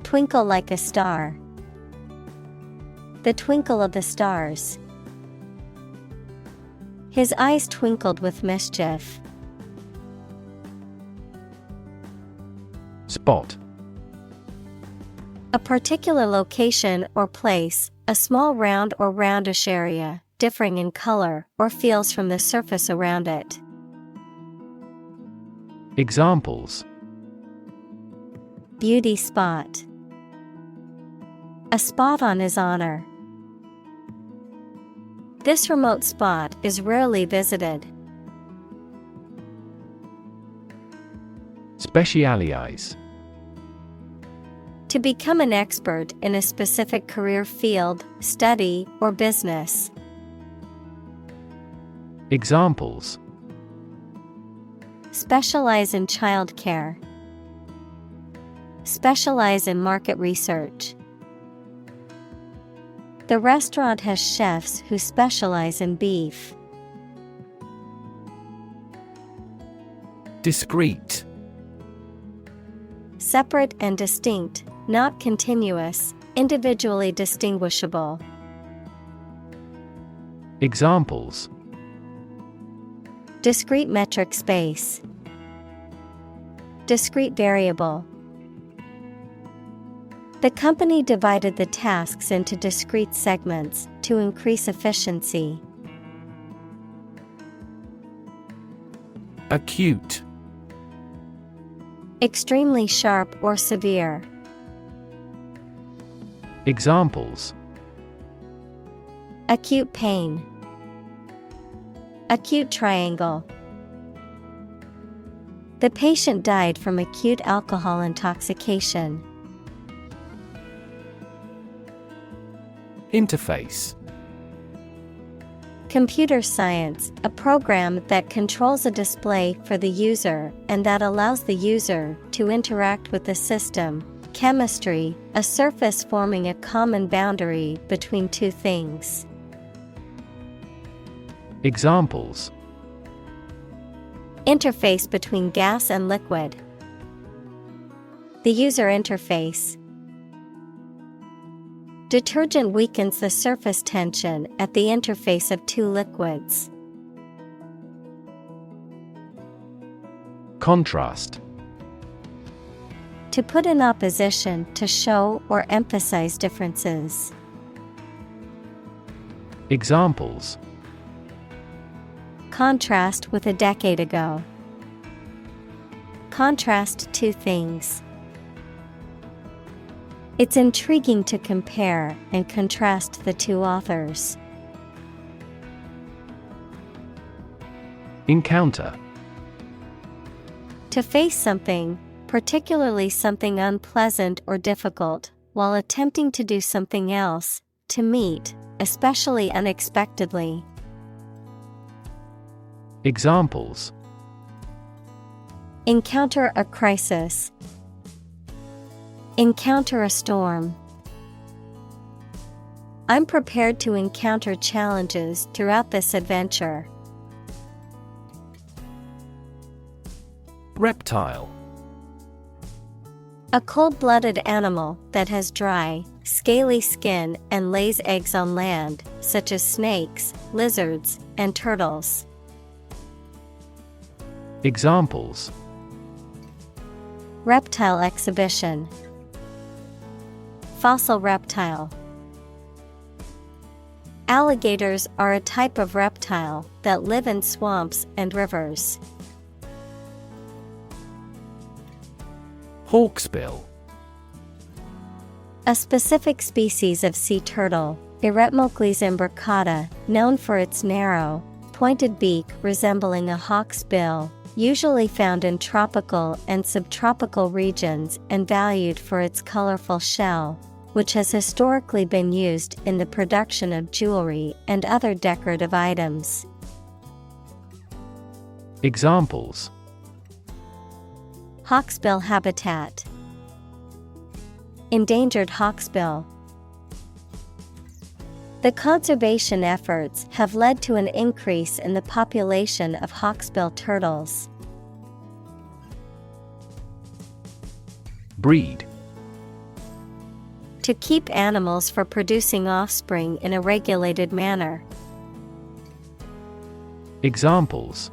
Twinkle like a star. The twinkle of the stars. His eyes twinkled with mischief. Spot. A particular location or place, a small round or roundish area, differing in color or feels from the surface around it. Examples: Beauty spot. A spot on his honor. This remote spot is rarely visited. Specialize. To become an expert in a specific career field, study, or business. Examples: Specialize in childcare. Specialize in market research. The restaurant has chefs who specialize in beef. Discrete. Separate and distinct, not continuous, individually distinguishable. Examples: Discrete metric space. Discrete variable. The company divided the tasks into discrete segments to increase efficiency. Acute. Extremely sharp or severe. Examples: Acute pain. Acute triangle. The patient died from acute alcohol intoxication. Interface. Computer science, a program that controls a display for the user and that allows the user to interact with the system. Chemistry, a surface forming a common boundary between two things. Examples: Interface between gas and liquid. The user interface. Detergent weakens the surface tension at the interface of two liquids. Contrast. To put in opposition, to show or emphasize differences. Examples: Contrast with a decade ago. Contrast two things. It's intriguing to compare and contrast the two authors. Encounter. To face something, particularly something unpleasant or difficult, while attempting to do something else, to meet, especially unexpectedly. Examples: Encounter a crisis. Encounter a storm. I'm prepared to encounter challenges throughout this adventure. Reptile. A cold-blooded animal that has dry, scaly skin and lays eggs on land, such as snakes, lizards, and turtles. Examples: Reptile exhibition. Fossil reptile. Alligators are a type of reptile that live in swamps and rivers. Hawksbill. A specific species of sea turtle, Eretmocles imbricata, known for its narrow, pointed beak resembling a hawk's bill, usually found in tropical and subtropical regions and valued for its colorful shell, which has historically been used in the production of jewelry and other decorative items. Examples: Hawksbill habitat. Endangered hawksbill. The conservation efforts have led to an increase in the population of hawksbill turtles. Breed. To keep animals for producing offspring in a regulated manner. Examples: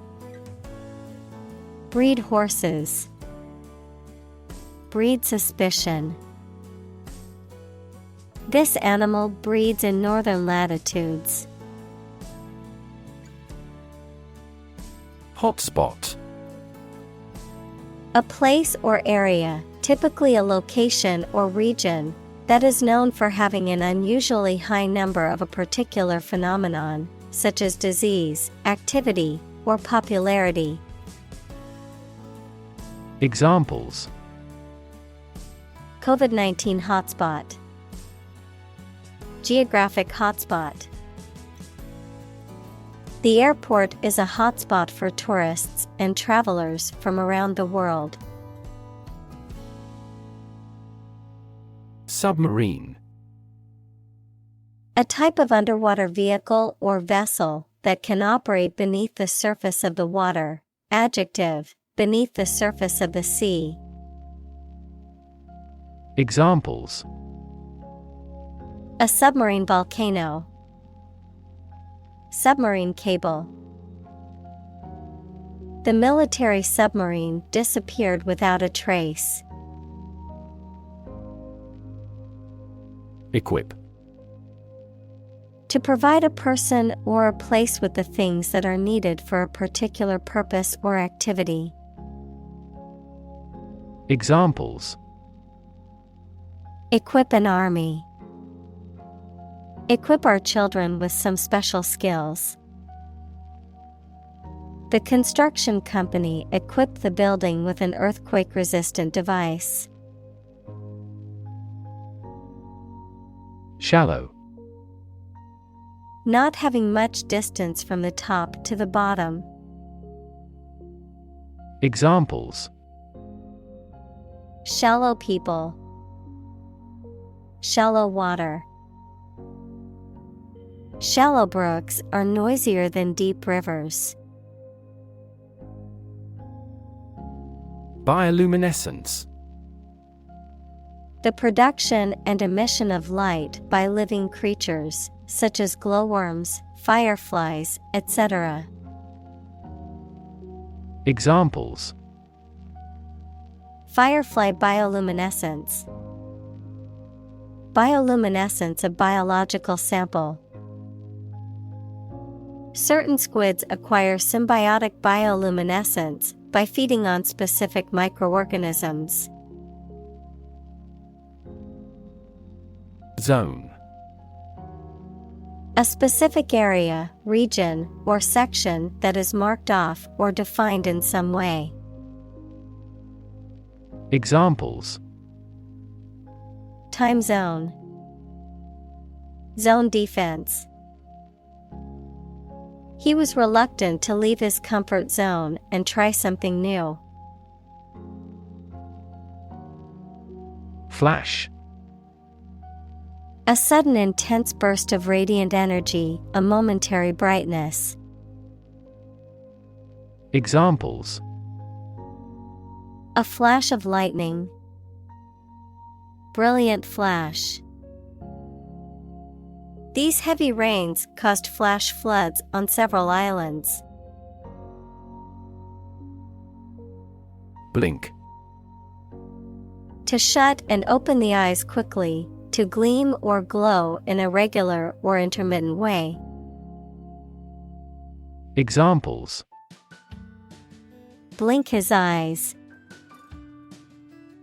breed horses, breed suspicion. This animal breeds in northern latitudes. Hotspot. A place or area, typically a location or region, that is known for having an unusually high number of a particular phenomenon, such as disease, activity, or popularity. Examples: COVID-19 hotspot, geographic hotspot. The airport is a hotspot for tourists and travelers from around the world. Submarine. A type of underwater vehicle or vessel that can operate beneath the surface of the water. Adjective, beneath the surface of the sea. Examples: A submarine volcano, submarine cable. The military submarine disappeared without a trace. Equip. To provide a person or a place with the things that are needed for a particular purpose or activity. Examples: Equip an army. Equip our children with some special skills. The construction company equipped the building with an earthquake-resistant device. Shallow. Not having much distance from the top to the bottom. Examples: Shallow people. Shallow water. Shallow brooks are noisier than deep rivers. Bioluminescence. The production and emission of light by living creatures, such as glowworms, fireflies, etc. Examples: Firefly bioluminescence. Bioluminescence of biological sample. Certain squids acquire symbiotic bioluminescence by feeding on specific microorganisms. Zone. A specific area, region, or section that is marked off or defined in some way. Examples: Time zone. Zone defense. He was reluctant to leave his comfort zone and try something new. Flash. A sudden intense burst of radiant energy, a momentary brightness. Examples: A flash of lightning. Brilliant flash. These heavy rains caused flash floods on several islands. Blink. To shut and open the eyes quickly, to gleam or glow in a regular or intermittent way. Examples: Blink his eyes.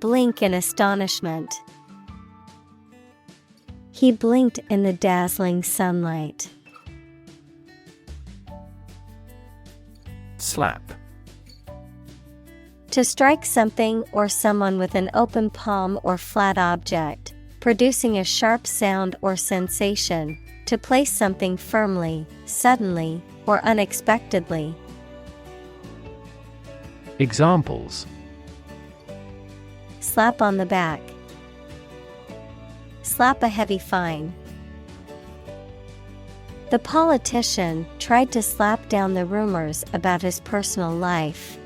Blink in astonishment. He blinked in the dazzling sunlight. Slap. To strike something or someone with an open palm or flat object, producing a sharp sound or sensation, to place something firmly, suddenly, or unexpectedly. Examples: Slap on the back. Slap a heavy fine. The politician tried to slap down the rumors about his personal life.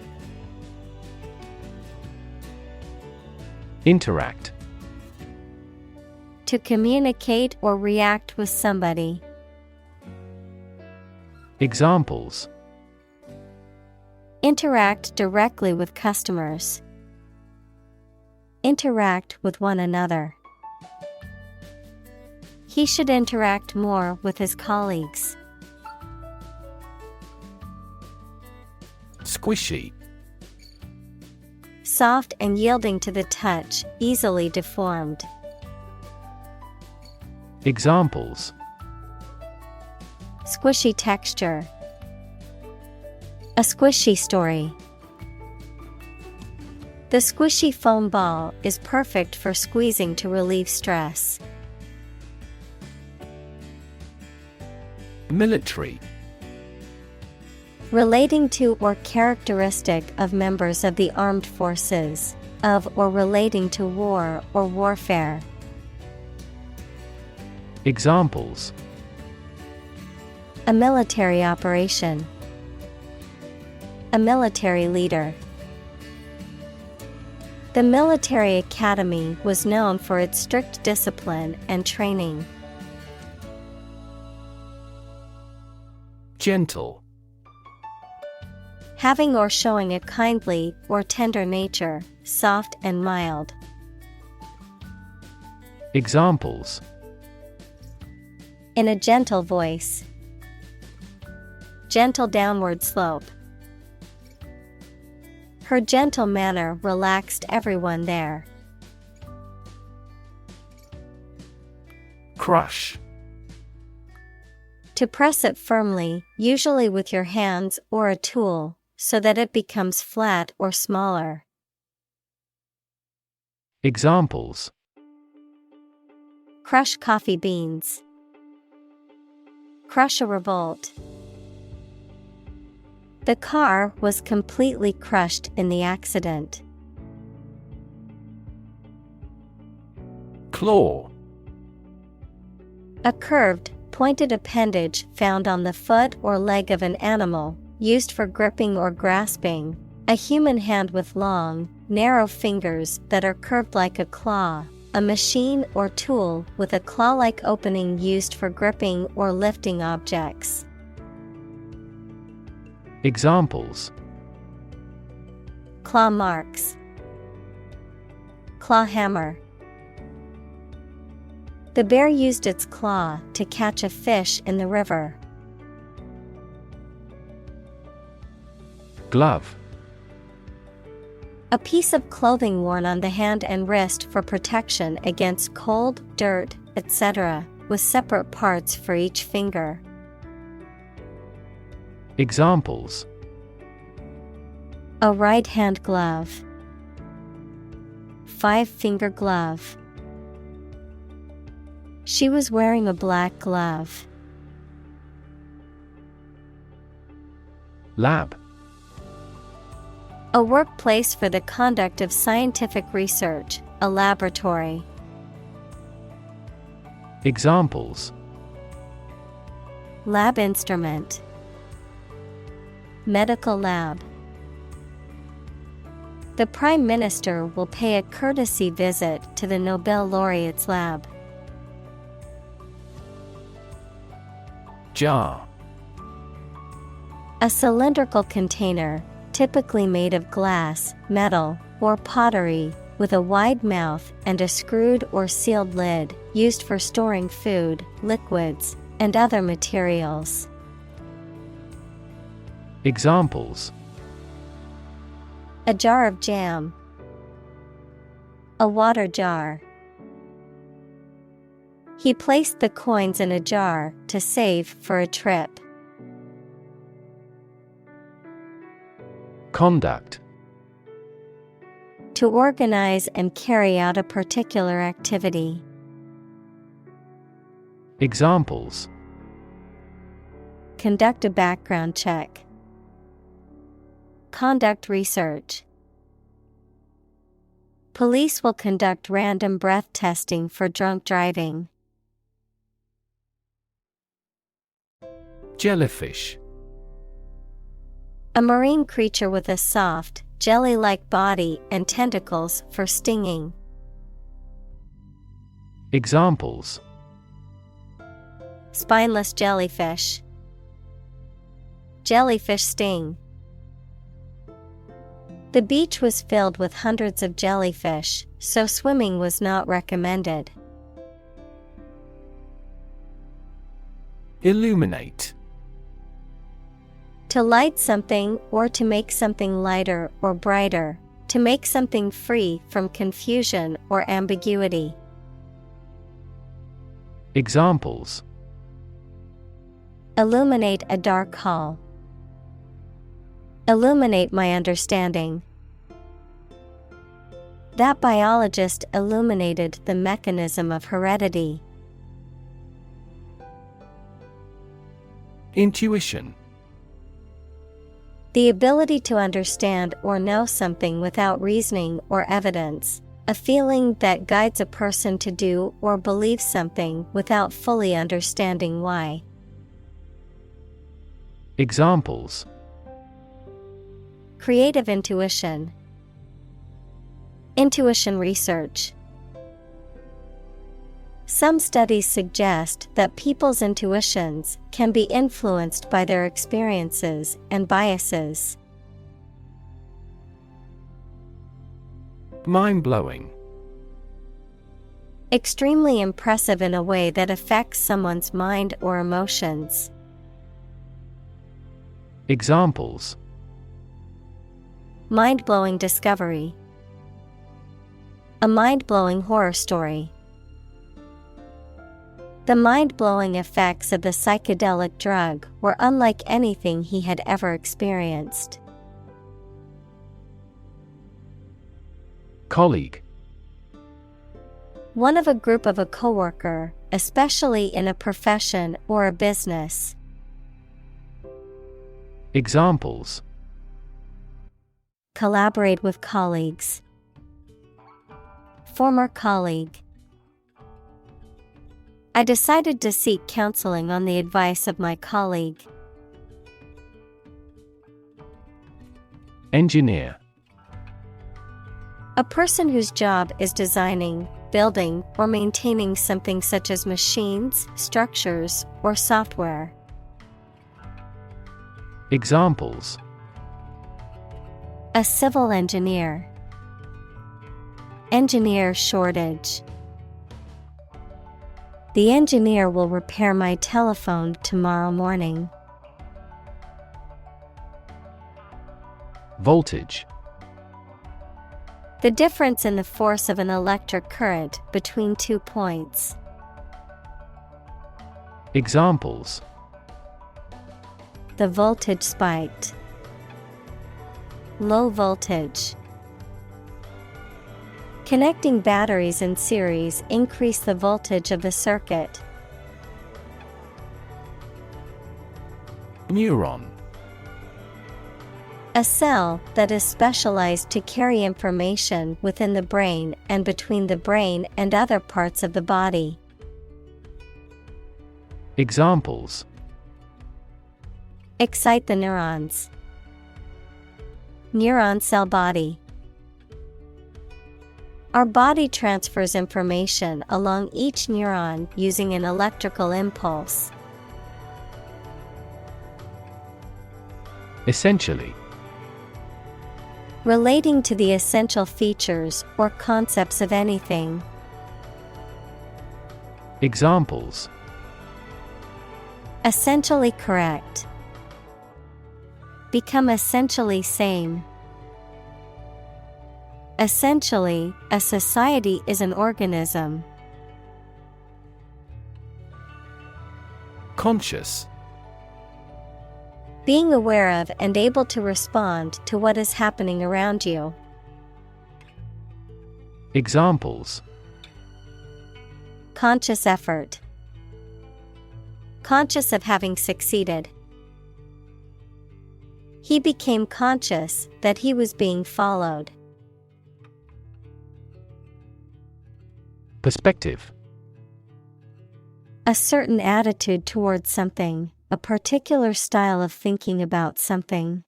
Interact. To communicate or react with somebody. Examples: Interact directly with customers. Interact with one another. He should interact more with his colleagues. Squishy. Soft and yielding to the touch, easily deformed. Examples: Squishy texture. A squishy story. The squishy foam ball is perfect for squeezing to relieve stress. Military. Relating to or characteristic of members of the armed forces, of or relating to war or warfare. Examples: A military operation. A military leader. The military academy was known for its strict discipline and training. Gentle. Having or showing a kindly or tender nature, soft and mild. Examples: In a gentle voice. Gentle downward slope. Her gentle manner relaxed everyone there. Crush. To press it firmly, usually with your hands or a tool, so that it becomes flat or smaller. Examples: Crush coffee beans. Crush a revolt. The car was completely crushed in the accident. Claw. A curved, pointed appendage found on the foot or leg of an animal, used for gripping or grasping. A human hand with long, narrow fingers that are curved like a claw. A machine or tool with a claw-like opening used for gripping or lifting objects. Examples: Claw marks. Claw hammer. The bear used its claw to catch a fish in the river. Glove. A piece of clothing worn on the hand and wrist for protection against cold, dirt, etc., with separate parts for each finger. Examples: A right-hand glove. 5-finger glove. She was wearing a black glove. Lab. A workplace for the conduct of scientific research, a laboratory. Examples: Lab instrument. Medical lab. The Prime Minister will pay a courtesy visit to the Nobel laureate's lab. Jar. A cylindrical container, typically made of glass, metal, or pottery, with a wide mouth and a screwed or sealed lid, used for storing food, liquids, and other materials. Examples: A jar of jam. A water jar. He placed the coins in a jar to save for a trip. Conduct. To organize and carry out a particular activity. Examples: Conduct a background check. Conduct research. Police will conduct random breath testing for drunk driving. Jellyfish. A marine creature with a soft, jelly-like body and tentacles for stinging. Examples: Spineless jellyfish. Jellyfish sting. The beach was filled with hundreds of jellyfish, so swimming was not recommended. Illuminate. To light something or to make something lighter or brighter, to make something free from confusion or ambiguity. Examples: Illuminate a dark hall. Illuminate my understanding. That biologist illuminated the mechanism of heredity. Intuition. The ability to understand or know something without reasoning or evidence, a feeling that guides a person to do or believe something without fully understanding why. Examples: Creative intuition. Intuition research. Some studies suggest that people's intuitions can be influenced by their experiences and biases. Mind-blowing. Extremely impressive in a way that affects someone's mind or emotions. Examples: Mind-blowing discovery. A mind-blowing horror story. The mind-blowing effects of the psychedelic drug were unlike anything he had ever experienced. Colleague. One of a group of a coworker, especially in a profession or a business. Examples: Collaborate with colleagues. Former colleague. I decided to seek counseling on the advice of my colleague. Engineer. A person whose job is designing, building, or maintaining something such as machines, structures, or software. Examples: A civil engineer. Engineer shortage. The engineer will repair my telephone tomorrow morning. Voltage. The difference in the force of an electric current between 2 points. Examples: The voltage spiked. Low voltage. Connecting batteries in series increase the voltage of the circuit. Neuron. A cell that is specialized to carry information within the brain and between the brain and other parts of the body. Examples: Excite the neurons. Neuron cell body. Our body transfers information along each neuron using an electrical impulse. Essentially. Relating to the essential features or concepts of anything. Examples: Essentially correct. Become essentially same. Essentially, a society is an organism. Conscious. Being aware of and able to respond to what is happening around you. Examples: Conscious effort. Conscious of having succeeded. He became conscious that he was being followed. Perspective. A certain attitude towards something, a particular style of thinking about something.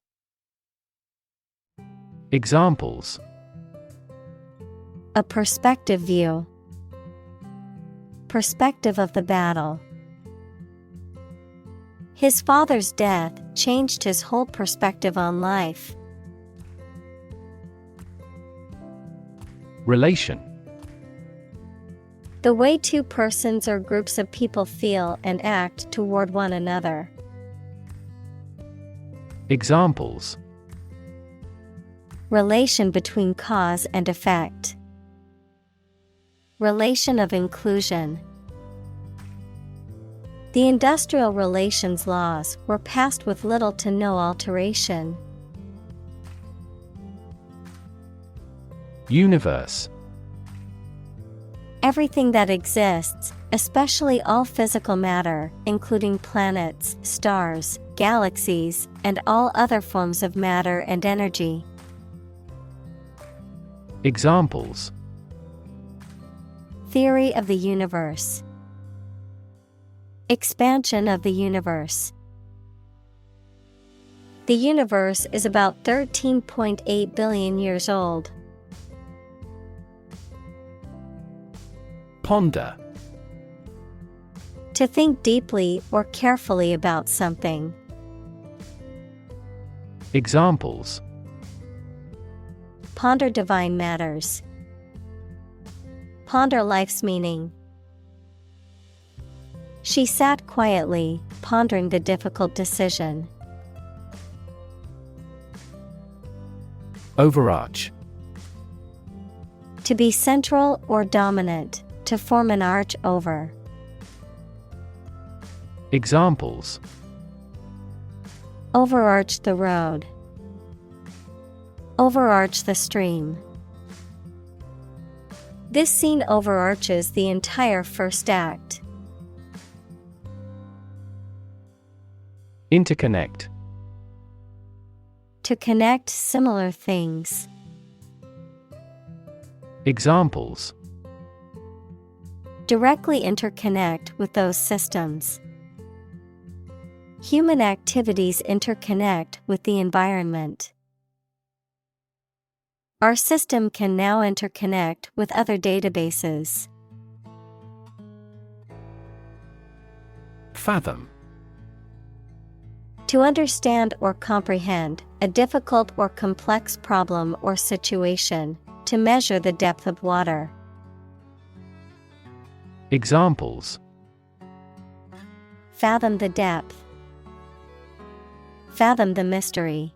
Examples: A perspective view. Perspective of the battle. His father's death changed his whole perspective on life. Relation. The way two persons or groups of people feel and act toward one another. Examples: Relation between cause and effect. Relation of inclusion. The industrial relations laws were passed with little to no alteration. Universe. Everything that exists, especially all physical matter, including planets, stars, galaxies, and all other forms of matter and energy. Examples: Theory of the universe. Expansion of the universe. The universe is about 13.8 billion years old. Ponder. To think deeply or carefully about something. Examples: Ponder divine matters. Ponder life's meaning. She sat quietly, pondering the difficult decision. Overarch. To be central or dominant, to form an arch over. Examples: Overarch the road. Overarch the stream. This scene overarches the entire first act. Interconnect. To connect similar things. Examples: Directly interconnect with those systems. Human activities interconnect with the environment. Our system can now interconnect with other databases. Fathom. To understand or comprehend a difficult or complex problem or situation. To measure the depth of water. Examples: Fathom the depth. Fathom the mystery.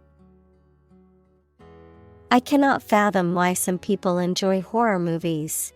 I cannot fathom why some people enjoy horror movies.